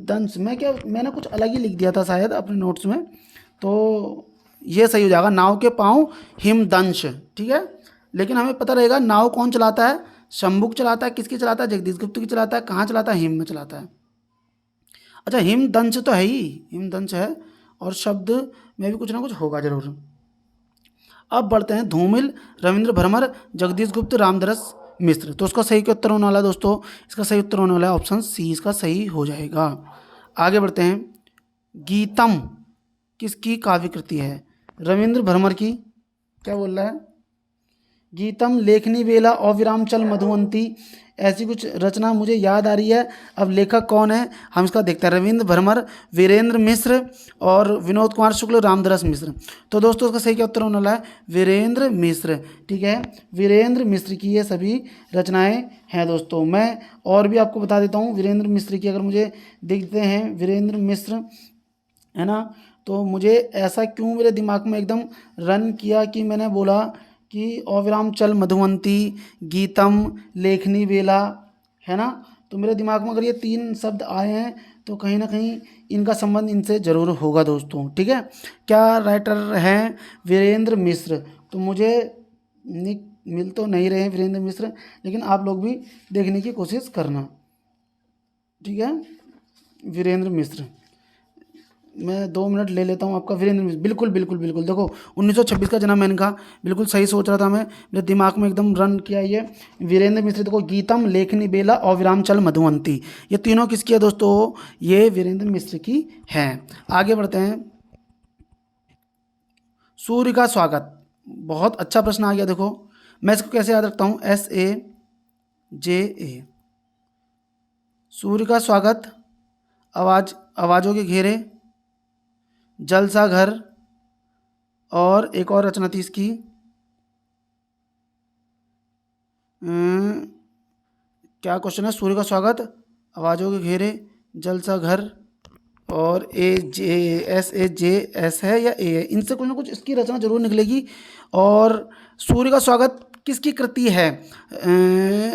दंश, मैंने कुछ अलग ही लिख दिया था शायद अपने नोट्स में, तो ये सही हो जाएगा, नाव के पाँव हिमदंश, ठीक है। लेकिन हमें पता रहेगा नाव कौन चलाता है, शंबुक चलाता है, किसकी चलाता है, जगदीश गुप्त की चलाता है, कहाँ चलाता है, हिम में चलाता है। अच्छा हिमदंश तो है ही, हिमदंश है, और शब्द में भी कुछ ना कुछ होगा जरूर। अब बढ़ते हैं, धूमिल, रविंद्र भरमर, जगदीश गुप्त, रामदरस मिश्र, तो उसका सही क्या उत्तर होने वाला है दोस्तों, इसका सही उत्तर होने वाला है ऑप्शन सी, इसका सही हो जाएगा। आगे बढ़ते हैं, गीतम किसकी काव्य कृति है, रविंद्र भरमर की, क्या बोल रहा है, गीतम, लेखनी बेला, अविराम चल मधुवंती, ऐसी कुछ रचना मुझे याद आ रही है। अब लेखक कौन है हम इसका देखते हैं, रविंद्र भरमर, वीरेंद्र मिश्र और विनोद कुमार शुक्ल, रामदरस मिश्र। तो दोस्तों इसका सही क्या उत्तर होने वाला है, वीरेंद्र मिश्र, ठीक है, वीरेंद्र मिश्र की ये सभी रचनाएं हैं दोस्तों। मैं और भी आपको बता देता हूँ, वीरेंद्र मिश्र की अगर मुझे दिखते हैं, वीरेंद्र मिश्र है ना, तो मुझे ऐसा क्यों मेरे दिमाग में एकदम रन किया कि मैंने बोला कि अविराम चल मधुवंती, गीतम, लेखनी बेला, है ना, तो मेरे दिमाग में अगर ये तीन शब्द आए हैं तो कहीं ना कहीं इनका संबंध इनसे ज़रूर होगा दोस्तों, ठीक है। क्या राइटर हैं, वीरेंद्र मिश्र, तो मुझे मिल तो नहीं रहे हैं वीरेंद्र मिश्र, लेकिन आप लोग भी देखने की कोशिश करना, ठीक है। वीरेंद्र मिश्र, मैं 2 मिनट ले लेता हूँ आपका, वीरेंद्र मिश्र, बिल्कुल बिल्कुल बिल्कुल, देखो 1926 का जन्म है इनका, बिल्कुल सही सोच रहा था मैं, मेरे दिमाग में एकदम रन किया ये वीरेंद्र मिश्र। देखो गीतम, लेखनी बेला और विराम चल मधुवंती, ये तीनों किसकी है दोस्तों, ये वीरेंद्र मिश्र की है। आगे बढ़ते हैं, सूर्य का स्वागत, बहुत अच्छा प्रश्न आ गया, देखो मैं इसको कैसे याद रखता हूँ, SAJA, सूर्य का स्वागत, आवाज़ों के घेरे, जलसा घर, और एक और रचना थी इसकी, क्या क्वेश्चन है, सूर्य का स्वागत, आवाज़ों के घेरे, जलसा घर, और SAJS है या ए है, इनसे कुछ ना कुछ इसकी रचना जरूर निकलेगी। और सूर्य का स्वागत किसकी कृति है,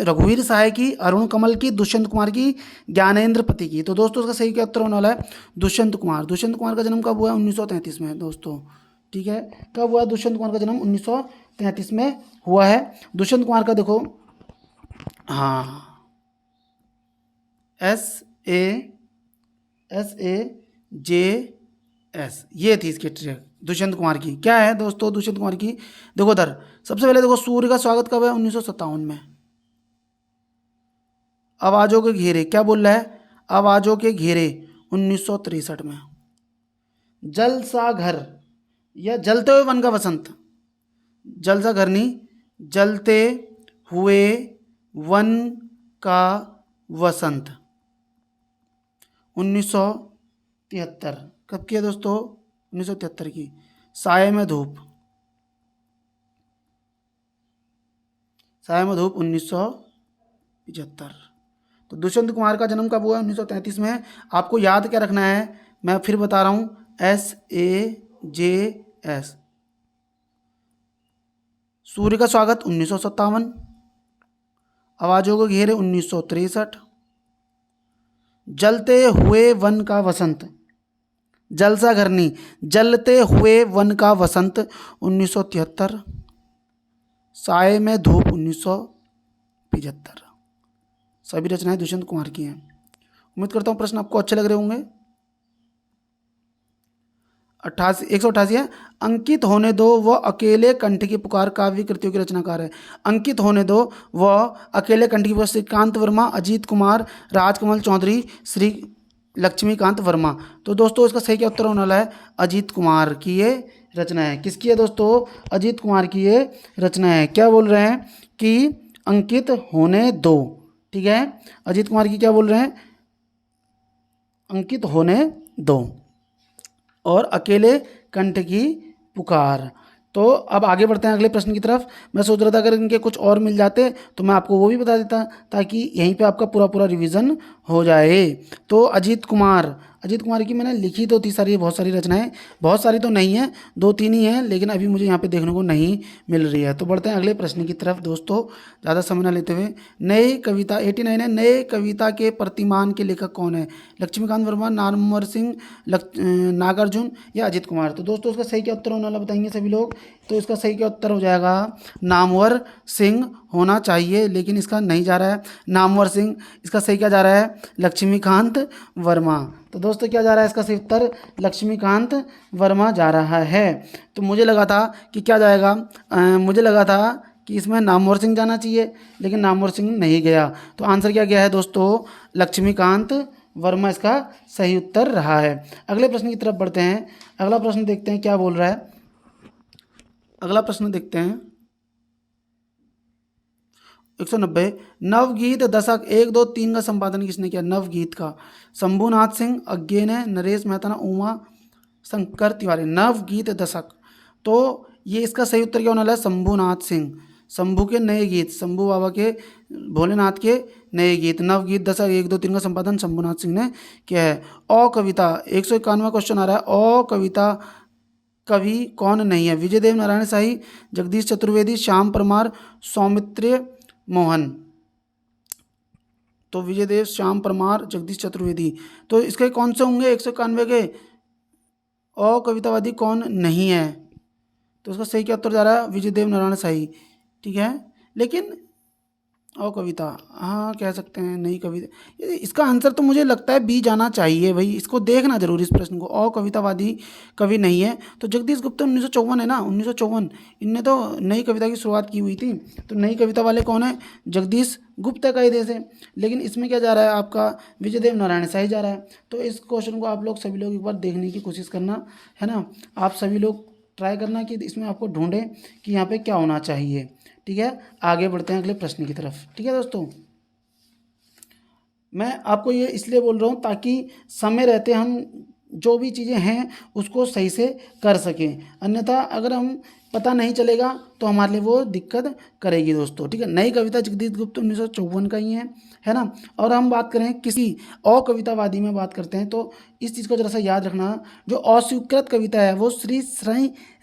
रघुवीर सहाय की, अरुण कमल की, दुष्यंत कुमार की, ज्ञानेंद्र पति की। तो दोस्तों इसका सही क्या उत्तर होने वाला है, दुष्यंत कुमार। दुष्यंत कुमार का जन्म कब हुआ है, 1933 में दोस्तों, ठीक है। कब हुआ दुष्यंत कुमार का जन्म, 1933 में हुआ है। दुष्यंत कुमार का देखो, हाँ, SAJS, ये थी इसकी ट्रिक दुष्यंत कुमार की। क्या है दोस्तों दुष्यंत कुमार की, देखो उधर सबसे पहले देखो, सूर्य का स्वागत कब है, 1957 में। आवाज़ों के घेरे, क्या बोल रहा है, आवाज़ों के घेरे, 1963 में। जल सा घर, या जलते हुए वन का वसंत, जल सा घर नहीं, जलते हुए वन का वसंत, 1973। कब की है दोस्तों, 1973 की। साए में धूप, साए में धूप, 1975। तो दुष्यंत कुमार का जन्म कब हुआ, 1933 में। आपको याद क्या रखना है, मैं फिर बता रहा हूँ, SAJS, सूर्य का स्वागत 1957, आवाज़ों को घेरे 1963, जलते हुए वन का वसंत, जलसा घरनी, जलते हुए वन का वसंत 1973, साए में धूप 1975। सभी रचनाएं दुष्यंत कुमार की हैं। उम्मीद करता हूँ प्रश्न आपको अच्छे लग रहे होंगे। 188 है। अंकित होने दो वह अकेले कंठ की पुकार काव्य कृतियों के रचनाकार है। अंकित होने दो वह अकेले कंठ की पुकार, श्रीकांत वर्मा, अजीत कुमार, राजकमल चौधरी, श्री लक्ष्मीकांत वर्मा। तो दोस्तों इसका सही क्या उत्तर होने वाला है, अजीत कुमार की ये रचना है। किसकी है दोस्तों, अजीत कुमार की ये रचना है। क्या बोल रहे हैं कि अंकित होने दो, ठीक है, अजीत कुमार की क्या बोल रहे हैं, अंकित होने दो और अकेले कंठ की पुकार। तो अब आगे बढ़ते हैं अगले प्रश्न की तरफ। मैं सोच रहा था अगर इनके कुछ और मिल जाते तो मैं आपको वो भी बता देता, ताकि यहीं पे आपका पूरा पूरा रिवीजन हो जाए। तो अजीत कुमार की मैंने लिखी तो थी सारी, बहुत सारी रचनाएं, बहुत सारी तो नहीं है, 2-3 ही हैं, लेकिन अभी मुझे यहाँ पे देखने को नहीं मिल रही है। तो बढ़ते हैं अगले प्रश्न की तरफ दोस्तों, ज़्यादा समय न लेते हुए। नई कविता 89 है, नए कविता के प्रतिमान के लेखक कौन है, लक्ष्मीकांत वर्मा, नामवर सिंह, नागार्जुन या अजीत कुमार। तो दोस्तों इसका सही क्या उत्तर होने वाला बताएंगे सभी लोग। तो इसका सही क्या उत्तर हो जाएगा, नामवर सिंह होना चाहिए, लेकिन इसका नहीं जा रहा है नामवर सिंह। इसका सही क्या जा रहा है, लक्ष्मीकांत वर्मा। तो दोस्तों क्या जा रहा है इसका सही उत्तर, लक्ष्मीकांत वर्मा जा रहा है। तो मुझे लगा था कि क्या जाएगा, मुझे लगा था कि इसमें नामवर सिंह जाना चाहिए, लेकिन नामवर सिंह नहीं गया। तो आंसर क्या गया है दोस्तों, लक्ष्मीकांत वर्मा इसका सही उत्तर रहा है। अगले प्रश्न की तरफ बढ़ते हैं। अगला प्रश्न देखते हैं क्या बोल रहा है। अगला प्रश्न देखते हैं 190, नवगीत दशक 1, 2, 3 का संपादन किसने किया, नवगीत का शंभुनाथ सिंह, अज्ञे ने, नरेश मेहता ने, उमा शंकर तिवारी। नवगीत दशक, तो ये इसका सही उत्तर क्या होने वाला है, शंभुनाथ सिंह। शंभू के नए गीत, शंभू बाबा के, भोलेनाथ के नए गीत, नवगीत दशक 1, 2, 3 का संपादन शंभुनाथ सिंह ने किया है। अ कविता 191 क्वेश्चन आ रहा है, अ कविता कवि कौन नहीं है, विजयदेव नारायण शाही, जगदीश चतुर्वेदी, श्याम परमार, सौमित्र मोहन। तो विजयदेव, श्याम परमार, जगदीश चतुर्वेदी। तो इसके कौन से होंगे 191 के, अ कवितावादी कौन नहीं है। तो उसका सही क्या उत्तर जा रहा है, विजयदेव नारायण शाही, ठीक है। लेकिन और कविता, हाँ कह सकते हैं, नई कविता, इसका आंसर तो मुझे लगता है बी जाना चाहिए भाई। इसको देखना जरूर इस प्रश्न को, और कवितावादी कवि नहीं है। तो जगदीश गुप्ता 1954 है ना, 1954 इनने तो नई कविता की शुरुआत की हुई थी। तो नई कविता वाले कौन है, जगदीश गुप्ता का ही देश है। लेकिन इसमें क्या जा रहा है आपका, विजयदेव नारायण शाही जा रहा है। तो इस क्वेश्चन को आप लोग सभी लोग एक बार देखने की कोशिश करना, है ना। आप सभी लोग ट्राई करना कि इसमें आपको ढूंढें कि यहाँ पे क्या होना चाहिए, ठीक है। आगे बढ़ते हैं अगले प्रश्न की तरफ, ठीक है दोस्तों। मैं आपको ये इसलिए बोल रहा हूँ ताकि समय रहते हम जो भी चीज़ें हैं उसको सही से कर सकें, अन्यथा अगर हम पता नहीं चलेगा तो हमारे लिए वो दिक्कत करेगी दोस्तों, ठीक है। नई कविता जगदीश गुप्त 1954 का ही है ना। और हम बात करें किसी अकवितावादी में बात करते हैं तो इस चीज़ को जरा सा याद रखना, जो अस्वीकृत कविता है वो श्री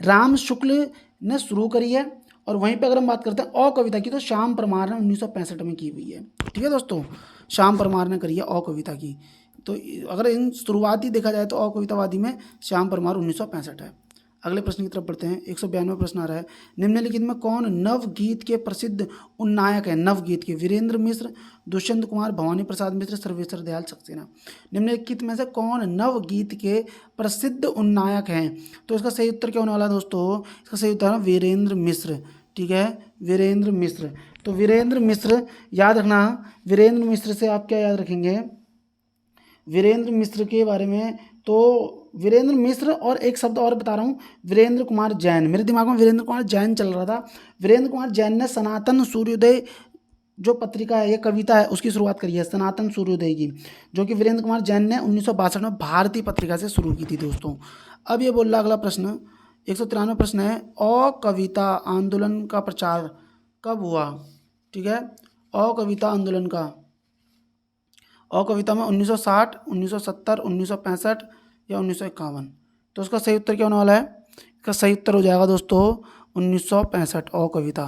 राम शुक्ल ने शुरू करी है। और वहीं पे अगर हम बात करते हैं अकविता की तो श्याम परमार ने 1965 में की हुई है, ठीक है दोस्तों। श्याम परमार ने करी है अकविता की। तो अगर इन शुरुआती देखा जाए तो अकवितावादी में श्याम परमार 1965 है। अगले प्रश्न की तरफ बढ़ते हैं। 192 प्रश्न आ रहा है, निम्नलिखित में कौन नवगीत के प्रसिद्ध उन्नायक है, नवगीत के, वीरेंद्र मिश्र, दुष्यंत कुमार, भवानी प्रसाद मिश्र, सर्वेश्वर दयाल सक्सेना। निम्नलिखित में से कौन नवगीत के प्रसिद्ध उन्नायक हैं। तो इसका सही उत्तर क्या होने वाला है दोस्तों, इसका सही उत्तर है वीरेंद्र मिश्र, ठीक है, वीरेंद्र मिश्र। तो वीरेंद्र मिश्र याद रखना, वीरेंद्र मिश्र से आप क्या याद रखेंगे, वीरेंद्र मिश्र के बारे में। तो वीरेंद्र मिश्र और एक शब्द और बता रहा हूँ, वीरेंद्र कुमार जैन, मेरे दिमाग में वीरेंद्र कुमार जैन चल रहा था। वीरेंद्र कुमार जैन ने सनातन सूर्योदय जो पत्रिका है, ये कविता है, उसकी शुरुआत करी है, सनातन सूर्योदय की, जो कि वीरेंद्र कुमार जैन ने 1962 में भारतीय पत्रिका से शुरू की थी दोस्तों। अब ये बोल रहा अगला प्रश्न 193 प्रश्न है, अकविता आंदोलन का प्रचार कब हुआ, ठीक है। अकविता आंदोलन का, अकविता में 1960, 1970, 1965 या 1951। तो उसका सही उत्तर क्या होने वाला है, इसका सही उत्तर हो जाएगा दोस्तों 1965 अकविता।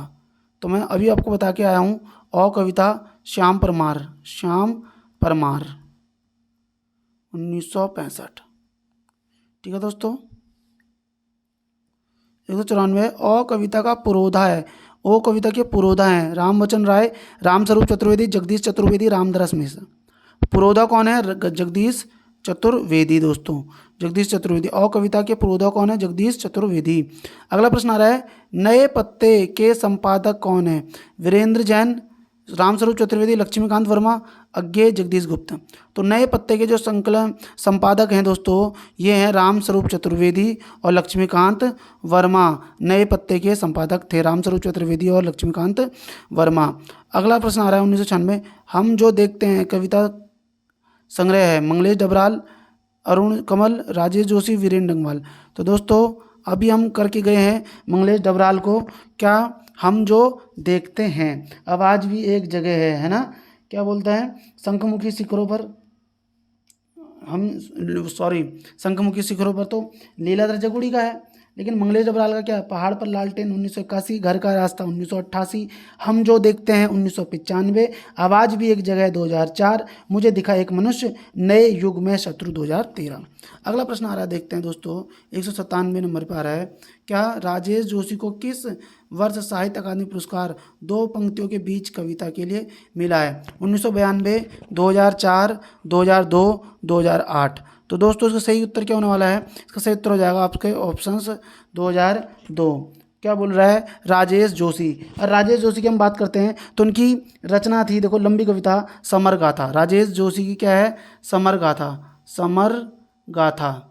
तो मैं अभी आपको बता के आया हूँ, अकविता श्याम परमार, श्याम परमार 1965, ठीक है दोस्तों। 194 अकविता का पुरोधा है, ओ कविता के पुरोधा हैं रामवचन राय, रामस्वरूप चतुर्वेदी, जगदीश चतुर्वेदी, रामदरस मिश्र। पुरोधा कौन है, जगदीश चतुर्वेदी दोस्तों, जगदीश चतुर्वेदी। और कविता के प्रोधा कौन है? जगदीश चतुर्वेदी। अगला प्रश्न आ रहा है, नए पत्ते के संपादक कौन है? वीरेंद्र जैन, रामस्वरूप चतुर्वेदी, लक्ष्मीकांत वर्मा, अज्ञे जगदीश गुप्त। तो नए पत्ते के जो संकलन संपादक हैं दोस्तों, ये हैं रामस्वरूप चतुर्वेदी और लक्ष्मीकांत वर्मा। नए पत्ते के संपादक थे रामस्वरूप चतुर्वेदी और लक्ष्मीकांत वर्मा। अगला प्रश्न आ रहा है 1996, हम जो देखते हैं कविता संग्रह है, मंगलेश डबराल, अरुण कमल, राजेश जोशी, वीरेंद्र डंगवाल। तो दोस्तों अभी हम करके गए हैं मंगलेश डबराल को, क्या हम जो देखते हैं। अब आज भी एक जगह है ना, क्या बोलता है, शंखमुखी शिखरों पर शंखमुखी शिखरों पर तो लीलाधर जगुड़ी का है, लेकिन मंगलेश डबराल का क्या है? पहाड़ पर लालटेन 1981, घर का रास्ता 1988, हम जो देखते हैं 1995, आवाज़ भी एक जगह 2004, मुझे दिखा एक मनुष्य, नए युग में शत्रु 2013। अगला प्रश्न आ रहा है, देखते हैं दोस्तों, 197 नंबर पर आ रहा है, क्या राजेश जोशी को किस वर्ष साहित्य अकादमी पुरस्कार दो पंक्तियों के बीच कविता के लिए मिला है? 1992, 2004, 2002, 2008। तो दोस्तों इसका सही उत्तर क्या होने वाला है? इसका सही उत्तर हो जाएगा आपके ऑप्शंस 2002। क्या बोल रहा है? राजेश जोशी। और राजेश जोशी की हम बात करते हैं तो उनकी रचना थी, देखो, लंबी कविता समर गाथा। राजेश जोशी की क्या है? समर गाथा। समर गाथा,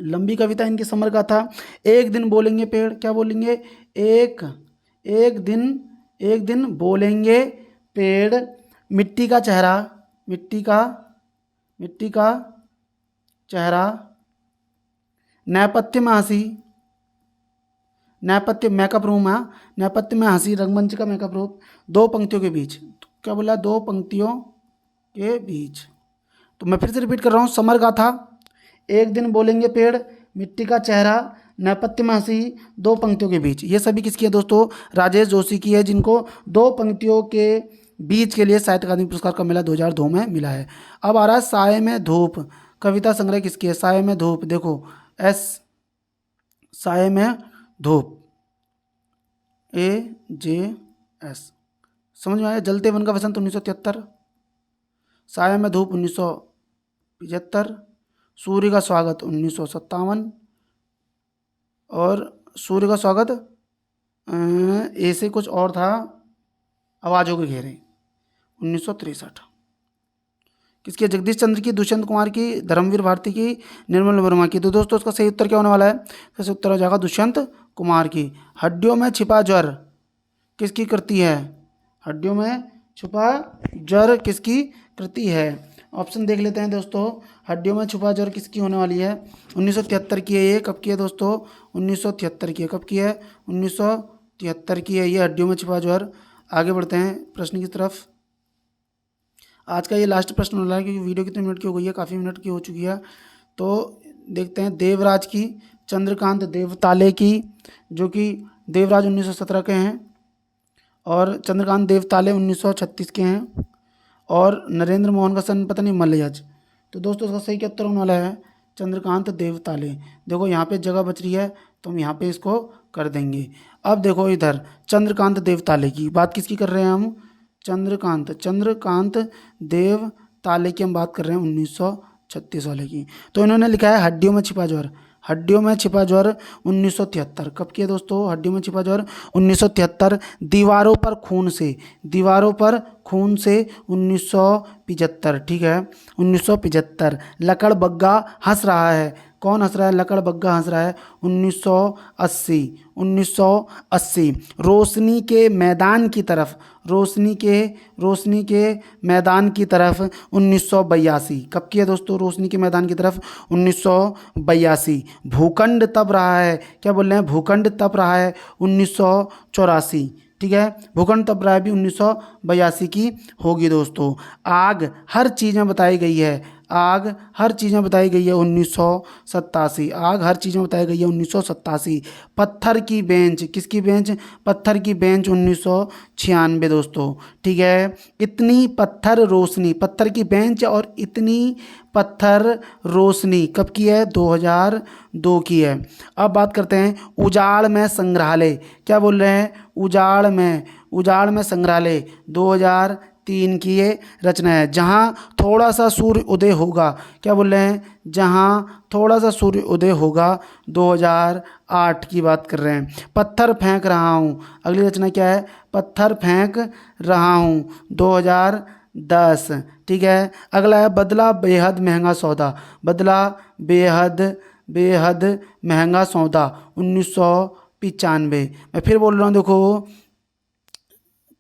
लंबी कविता इनकी समर गाथा। एक दिन बोलेंगे पेड़, क्या बोलेंगे? एक दिन बोलेंगे पेड़, मिट्टी का चेहरा, मिट्टी का चेहरा, नेपथ्य में हंसी, नेपथ्य मेकअप रूम है, नेपथ्य में हंसी, रंगमंच का मेकअप रूम, दो पंक्तियों के बीच। तो क्या बोला? दो पंक्तियों के बीच। तो मैं फिर से रिपीट कर रहा हूँ, समर गाथा, एक दिन बोलेंगे पेड़, मिट्टी का चेहरा, नेपथ्य में हंसी, दो पंक्तियों के बीच। ये सभी किसकी है दोस्तों? राजेश जोशी की है, जिनको दो पंक्तियों के बीच के लिए साहित्य अकादमी पुरस्कार का मिला 2002 में मिला है। अब आ रहा है साये में धूप, कविता संग्रह किसकी है? साये में धूप, देखो साये में धूप, AJS। समझ में आया? जलते वन का वसंत 1973, साये में धूप 1975, सूर्य का स्वागत 1957, और सूर्य का स्वागत ऐसे कुछ और था, आवाज़ों के घेरे 1963। किसकी? जगदीश चंद्र की, दुष्यंत कुमार की, धर्मवीर भारती की, निर्मल वर्मा की। तो दोस्तों इसका सही उत्तर क्या होने वाला है? इसका सही उत्तर हो जाएगा दुष्यंत कुमार की। हड्डियों में छिपा ज्वर किसकी कृति है? हड्डियों में छुपा ज्वर किसकी कृति है? ऑप्शन देख लेते हैं दोस्तों। हड्डियों में छुपा ज्वर किसकी होने वाली है? 1973 की है ये। कब की है दोस्तों? 1973 की है। कब की है? 1973 की है ये, हड्डियों में छुपा ज्वर। आगे बढ़ते हैं प्रश्न की तरफ। आज का ये लास्ट प्रश्न हो रहा है, क्योंकि वीडियो कितने मिनट की हो गई है, काफ़ी मिनट की हो चुकी है। तो देखते हैं देवराज की, चंद्रकांत देवताले की, जो कि देवराज 1917 के हैं और चंद्रकांत देवताले 1936 के हैं, और नरेंद्र मोहन का सन पता नहीं मलयज। तो दोस्तों इसका सही क्या उत्तर होने वाला है? चंद्रकांत देवताले। देखो यहाँ पे जगह बच रही है तो हम यहाँ पे इसको कर देंगे। अब देखो इधर चंद्रकांत देवताले की बात किसकी कर रहे हैं हम? चंद्रकांत देवताले की हम बात कर रहे हैं 1936 वाले की। तो इन्होंने लिखा है हड्डियों में छिपा ज्वर। हड्डियों में छिपा ज्वर 1973। कब की है दोस्तों? हड्डियों में छिपा ज्वर 1973। दीवारों पर खून से, दीवारों पर खून से 1975। ठीक है, 1975। लकड़ बग्गा हंस रहा है, कौन हंस रहा है? लकड़ बग्गा हंस रहा है 1980। 1980। रोशनी के मैदान की तरफ, रोशनी के मैदान की तरफ 1982। कब की है दोस्तों? रोशनी के मैदान की तरफ 1982। भूखंड तप रहा है, क्या बोल रहे हैं? भूखंड तप रहा है 1984। ठीक है, भूखंड तप रहा है भी 1982 की होगी दोस्तों। आग हर चीज़ में बताई गई है, आग हर चीज़ में बताई गई है 1987। आग हर चीज़ में बताई गई है 1987। पत्थर की बेंच, किसकी बेंच? पत्थर की बेंच 1996 दोस्तों। ठीक है, इतनी पत्थर रोशनी, पत्थर की बेंच और इतनी पत्थर रोशनी कब की है? 2002 की है। अब बात करते हैं उजाड़ में संग्रहालय, क्या बोल रहे हैं? उजाड़ में संग्रहालय 3 की ये रचना है। जहाँ थोड़ा सा सूर्य उदय होगा, क्या बोल रहे हैं, जहाँ थोड़ा सा सूर्य उदय होगा, 2008 की बात कर रहे हैं। पत्थर फेंक रहा हूँ, अगली रचना क्या है, पत्थर फेंक रहा हूँ, 2010। ठीक है, अगला है बदला बेहद महंगा सौदा, बदला बेहद बेहद महंगा सौदा, 1995। मैं फिर बोल रहा हूँ, देखो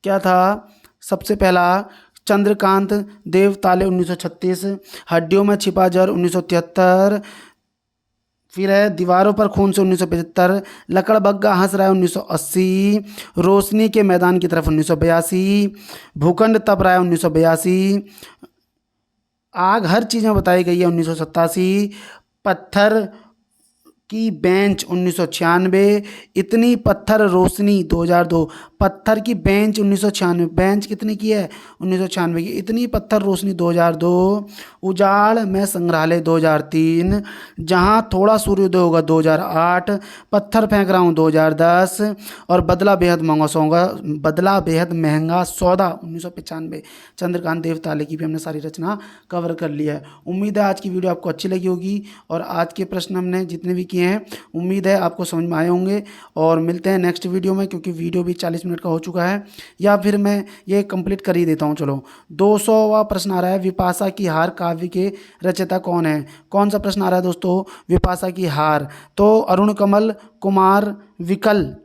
क्या था, सबसे पहला चंद्रकांत देवताले 1936, हड्डियों में छिपा जर 1973, फिर है दीवारों पर खून से 1975, लकड़बग्गा हंस रहा है 1980, रोशनी के मैदान की तरफ 1982, भूखंड तप रहा है 1982, आग हर चीज़ में बताई गई है 1987, पत्थर की बेंच 1996, इतनी पत्थर रोशनी 2002, पत्थर की बेंच 1996, बेंच कितने की है 1996 की, इतनी पत्थर रोशनी 2002, उजाड़ में संग्रहालय 2003, जहां थोड़ा सूर्योदय होगा 2008, पत्थर फेंक रहा हूं 2010, और बदला बेहद महंगा सौदा 1995। चंद्रकांत देवताले की भी हमने सारी रचना कवर कर ली है। उम्मीद है आज की वीडियो आपको अच्छी लगी होगी, और आज के प्रश्न हमने जितने भी किए हैं उम्मीद है आपको समझ में आए होंगे। और मिलते हैं नेक्स्ट वीडियो में, क्योंकि वीडियो भी 40 मिनट का हो चुका है, या फिर मैं ये कंप्लीट कर ही देता हूँ। चलो 200वां प्रश्न आ रहा है, विपाशा की हार काव्य के रचयिता कौन है। कौन सा प्रश्न आ रहा है दोस्तों, विपाशा की हार, तो अरुण कमल, कुमार विकल,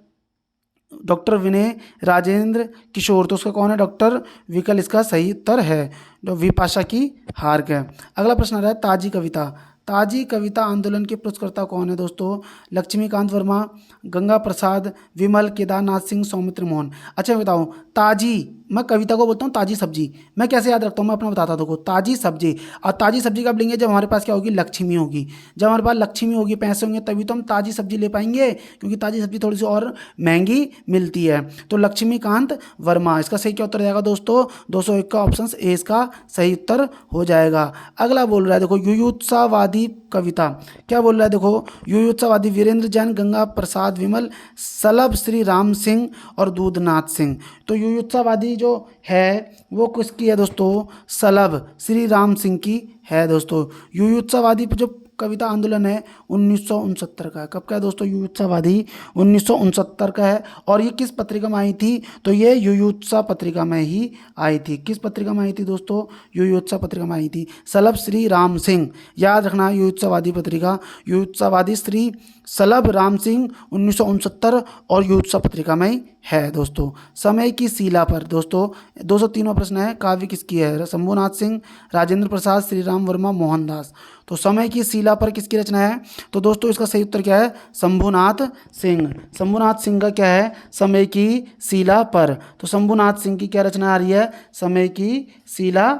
डॉक्टर विनय, राजेंद्र किशोर, तो उसका कौन है, डॉक्टर विकल इसका सही उत्तर है, जो विपाशा की हार का। अगला प्रश्न आ रहा है, ताजी कविता, ताजी कविता आंदोलन के पुरस्कर्ता कौन है दोस्तों, लक्ष्मीकांत वर्मा, गंगा प्रसाद, विमल, केदारनाथ सिंह, सौमित्र मोहन। अच्छा मैं बताऊँ, ताजी, मैं कविता को बोलता हूँ ताजी सब्जी, मैं कैसे याद रखता हूँ, मैं अपना बताता हूँ। देखो ताजी सब्जी, और ताजी सब्जी कब लेंगे, जब हमारे पास क्या होगी, लक्ष्मी होगी, जब हमारे पास लक्ष्मी होगी, पैसे होंगे, तभी तो हम ताजी सब्जी ले पाएंगे, क्योंकि ताजी सब्जी थोड़ी सी और महंगी मिलती है। तो लक्ष्मीकांत वर्मा इसका सही क्या उत्तर जाएगा दोस्तों, 201 का ऑप्शन ए इसका सही उत्तर हो जाएगा। अगला बोल रहा है देखो, युयुत्सावादी कविता, क्या बोल रहा है देखो, युयुत्सावादी, वीरेंद्र जैन, गंगा प्रसाद, विमल, सलभ श्री राम सिंह और दूधनाथ सिंह। तो युयुत्सावादी जो है वो किसकी है दोस्तों, सलभ श्री राम सिंह की है दोस्तों। युयुत्सावादी जो कविता आंदोलन है 1969 का है। कब का है दोस्तों, युयुत्सावादी 1969 का है। और ये किस पत्रिका में आई थी, तो ये युयुत्सा पत्रिका में ही आई थी। किस पत्रिका में आई थी दोस्तों, युयुत्सा पत्रिका में आई थी। सलभ श्री राम सिंह, याद रखना, युयुत्सावादी पत्रिका, युयुत्सावादी श्री सलभ राम सिंह 1969 और युयुत्सा पत्रिका में ही है दोस्तों। समय की शिला पर दोस्तों 203वां प्रश्न है, काव्य किसकी है, शंभुनाथ सिंह, राजेंद्र प्रसाद, श्री राम वर्मा, मोहनदास। तो समय की शिला पर किसकी रचना है, तो दोस्तों इसका सही उत्तर क्या है, शंभुनाथ सिंह। शंभुनाथ सिंह का क्या है, समय की शिला पर। तो शंभुनाथ सिंह की क्या रचना आ रही है, समय की शिला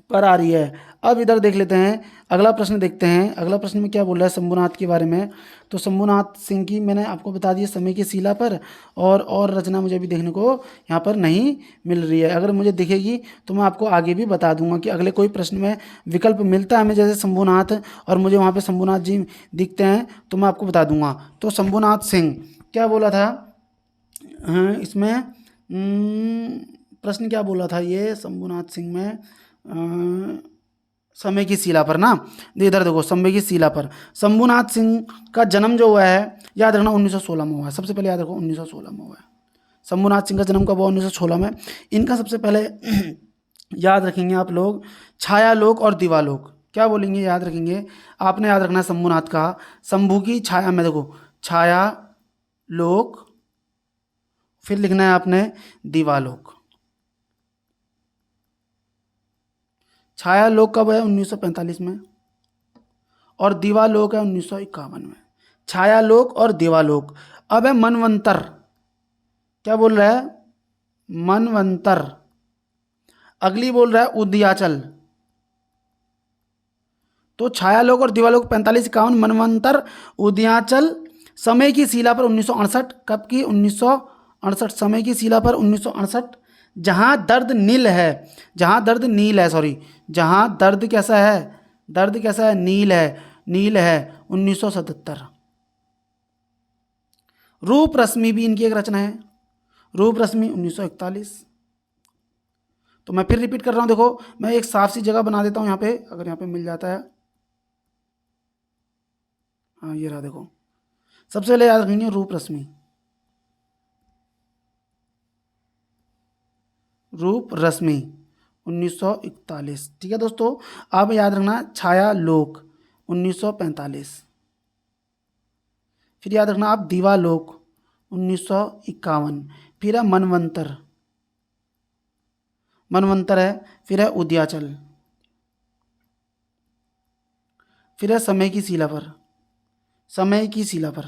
पर आ रही है। अब इधर देख लेते हैं, अगला प्रश्न देखते हैं, अगला प्रश्न में क्या बोल रहा है शंभुनाथ के बारे में। तो शंभुनाथ सिंह की मैंने आपको बता दिया, समय की शिला पर, और रचना मुझे अभी देखने को यहाँ पर नहीं मिल रही है। अगर मुझे दिखेगी तो मैं आपको आगे भी बता दूंगा कि अगले कोई प्रश्न में विकल्प मिलता है हमें, जैसे शंभुनाथ, और मुझे वहाँ पर शंभुनाथ जी दिखते हैं तो मैं आपको बता दूंगा। तो शंभुनाथ सिंह क्या बोला था, इसमें प्रश्न क्या बोला था ये शंभुनाथ सिंह में, समय की शिला पर ना, इधर देखो समय की शिला पर। शंभुनाथ सिंह का जन्म जो हुआ है, याद रखना 1916 में हुआ है। सबसे पहले याद रखो 1916 में हुआ है। शंभुनाथ सिंह का जन्म कब हुआ, 1916 में। इनका सबसे पहले याद रखेंगे आप लोग, छायालोक और दिवालोक, क्या बोलेंगे, याद रखेंगे। आपने याद रखना शंभुनाथ का, शंभू की छाया में देखो छायालोक, फिर लिखना है आपने दिवालोक। छायालोक कब है, 1945 में, और दिवालोक है 1951 में। छायालोक और दिवालोक। अब है मनवंतर, क्या बोल रहा है, मनवंतर। अगली बोल रहा है उदयाचल। तो छायालोक और दिवालोक 45, 51, मनवंतर, उदयाचल। समय की शिला पर 1968, कब की, 1968। समय की शिला पर 1968। जहां दर्द नील है, जहां दर्द नील है, सॉरी, जहां दर्द कैसा है, दर्द कैसा है, नील है, नील है, 1977। रूप रश्मि भी इनकी एक रचना है, रूप रश्मि 1941। तो मैं फिर रिपीट कर रहा हूँ, देखो मैं एक साफ सी जगह बना देता हूँ यहाँ पे, अगर यहाँ पे मिल जाता है। हाँ ये रहा, देखो सबसे पहले याद रखेंगे रूप रश्मि, रूप रश्मि 1941, ठीक है दोस्तों। अब याद रखना छाया लोक 1945, फिर याद रखना आप दीवालोक 1951, फिर है मनवंतर, मनवंतर है, फिर है उद्याचल, फिर है समय की शिला पर, समय की शिला पर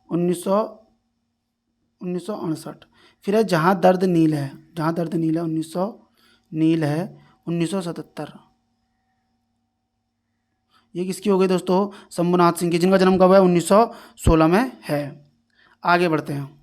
1968, फिर है जहाँ दर्द नील है, जहाँ दर्द नील है 1977। ये किसकी हो गई दोस्तों? शंभुनाथ सिंह की, जिनका जन्म कब है? 1916 में है। आगे बढ़ते हैं।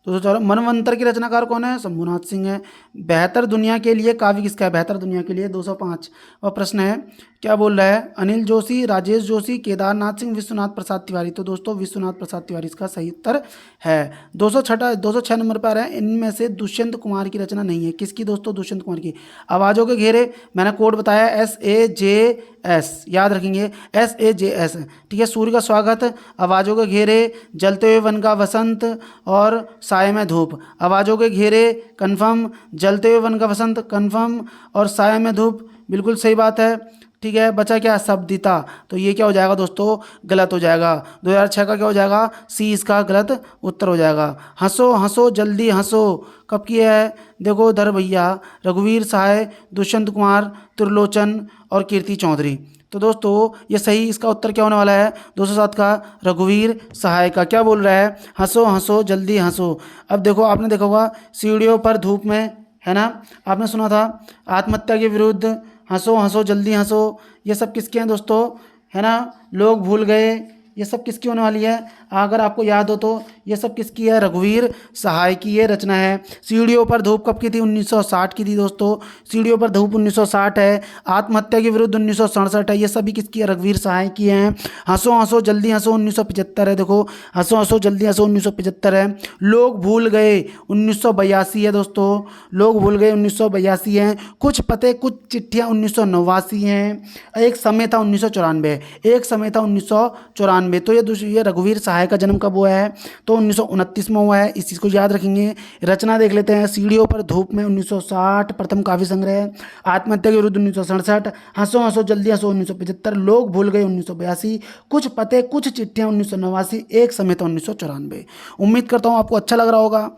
दोस्तों चलो, मनवंतर के रचनाकार कौन है? शंभुनाथ सिंह है। बेहतर दुनिया के लिए काव्य किसका है? बेहतर दुनिया के लिए 205। और प्रश्न है, क्या बोल रहा है? अनिल जोशी, राजेश जोशी, केदारनाथ सिंह, विश्वनाथ प्रसाद तिवारी। तो दोस्तों विश्वनाथ प्रसाद तिवारी इसका सही उत्तर है। 206 नंबर पर है, इनमें से दुष्यंत कुमार की रचना नहीं है। किसकी दोस्तों? दुष्यंत कुमार की। आवाज़ों के घेरे, मैंने कोड बताया SAJS, याद रखेंगे SAJS, ठीक है। सूर्य का स्वागत, आवाज़ों के घेरे, जलते हुए वन का वसंत और साय में धूप। आवाज़ों के घेरे कन्फर्म, जलते हुए वन का वसंत कन्फर्म और साय में धूप बिल्कुल सही बात है, ठीक है। बचा क्या? शब्दिता। तो ये क्या हो जाएगा दोस्तों? गलत हो जाएगा। 2006 का क्या हो जाएगा? सी इसका गलत उत्तर हो जाएगा। हंसो हंसो जल्दी हंसो कब की है? देखो धर भैया, रघुवीर सहाय, दुष्यंत कुमार, त्रिलोचन और कीर्ति चौधरी। तो दोस्तों ये सही इसका उत्तर क्या होने वाला है? 207 का रघुवीर सहाय का। क्या बोल रहा है? हंसो हंसो जल्दी हंसो। अब देखो, आपने देखा होगा सीढ़ियों पर धूप में, है ना, आपने सुना था आत्महत्या के विरुद्ध, हंसो हंसो जल्दी हंसो, ये सब किसके हैं दोस्तों? है ना, लोग भूल गए, ये सब किसकी होने वाली है? अगर आपको याद हो तो ये सब किसकी है? रघुवीर सहाय की ये रचना है। सीढ़ियों पर धूप कब की थी? 1960 की थी दोस्तों। सीढ़ियों पर धूप 1960 है। आत्महत्या के विरुद्ध 1967 है। ये सभी किसकी है? रघुवीर सहाय की हैं। हंसो हंसो जल्दी हंसो 1975 है। देखो हंसो हंसो जल्दी हंसो 1975 है। लोग भूल गए 1982 है दोस्तों। लोग भूल गए 1982 है। कुछ पते कुछ चिट्ठियाँ 1989 हैं। एक समय था 1994, एक समय था 1994। तो ये रघुवीर सहाय का जन्म कब हुआ है? तो 1929 में हुआ है। इस चीज़ को याद रखेंगे। रचना देख लेते हैं। सीढ़ियों पर धूप में 1960, प्रथम काव्य संग्रह। आत्महत्या के विरुद्ध 1967, हंसो हंसो जल्दी हंसो 1975, लोग भूल गए 1982, कुछ पते कुछ चिट्ठियाँ 1989, एक समय था 1994। उम्मीद करता हूँ आपको अच्छा लग रहा होगा।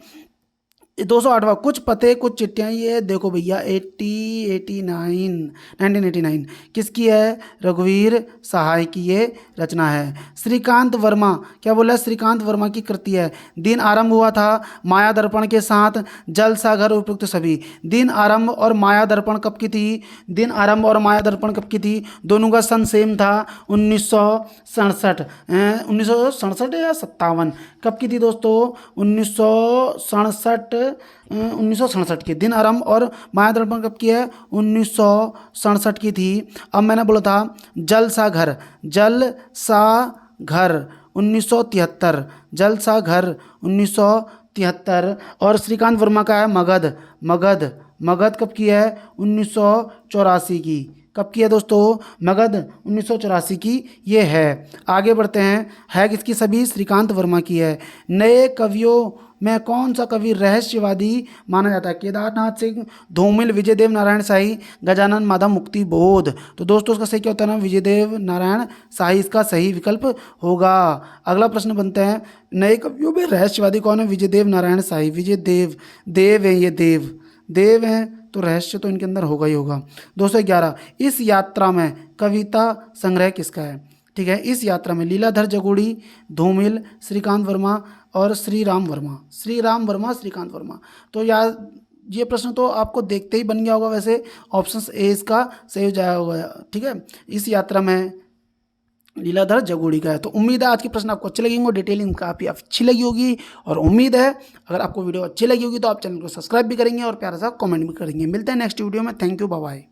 208वां, कुछ पते कुछ चिट्ठियाँ, ये देखो भैया 1989 किसकी है? रघुवीर सहाय की ये रचना है। श्रीकांत वर्मा, क्या बोला है? श्रीकांत वर्मा की कृति है। दिन आरंभ हुआ था माया दर्पण के साथ, जल सागर उपयुक्त सभी। दिन आरंभ और माया दर्पण कब की थी? दिन आरंभ और माया दर्पण कब की थी? दोनों का सन सेम था, 1967। 1967 या 57 कब की थी दोस्तों? 1967 की। दिन आरंभ और माया दर्पण कब की है? 1967 की थी। अब मैंने बोला था जल सा घर, जल सा घर 1973, जल सा घर 1973। और श्रीकांत वर्मा का है मगध, मगध, मगध कब की है? 1984 की। कब की है दोस्तों? मगध 1984 की ये है। आगे बढ़ते हैं। है किसकी? सभी श्रीकांत वर्मा की है। नए कवियों में कौन सा कवि रहस्यवादी माना जाता है? केदारनाथ सिंह, धूमिल, विजयदेव नारायण शाही, गजानन माधव, मुक्ति बोध। तो दोस्तों इसका सही क्या होता है ना? विजयदेव नारायण शाही इसका सही विकल्प होगा। अगला प्रश्न बनते हैं, नए कवियों में रहस्यवादी कौन है? विजयदेव नारायण शाही। विजयदेव, देव है ये, देव, देव हैं तो रहस्य तो इनके अंदर होगा ही होगा। 211, इस यात्रा में कविता संग्रह किसका है? ठीक है, इस यात्रा में लीलाधर जगुड़ी, धूमिल, श्रीकांत वर्मा और श्री राम वर्मा। श्री राम वर्मा, श्रीकांत वर्मा। तो यार ये प्रश्न तो आपको देखते ही बन गया होगा। वैसे ऑप्शन ए इसका सही हो जाएगा। ठीक है, इस यात्रा में लीलाधर जगुड़ी का है। तो उम्मीद है आज के प्रश्न आपको अच्छे लगेंगे, डिटेलिंग काफ़ी अच्छी लगी होगी। और उम्मीद है अगर आपको वीडियो अच्छी लगी होगी तो आप चैनल को सब्सक्राइब भी करेंगे और प्यारा सा कमेंट भी करेंगे। मिलते हैं नेक्स्ट वीडियो में। Thank you, bye bye.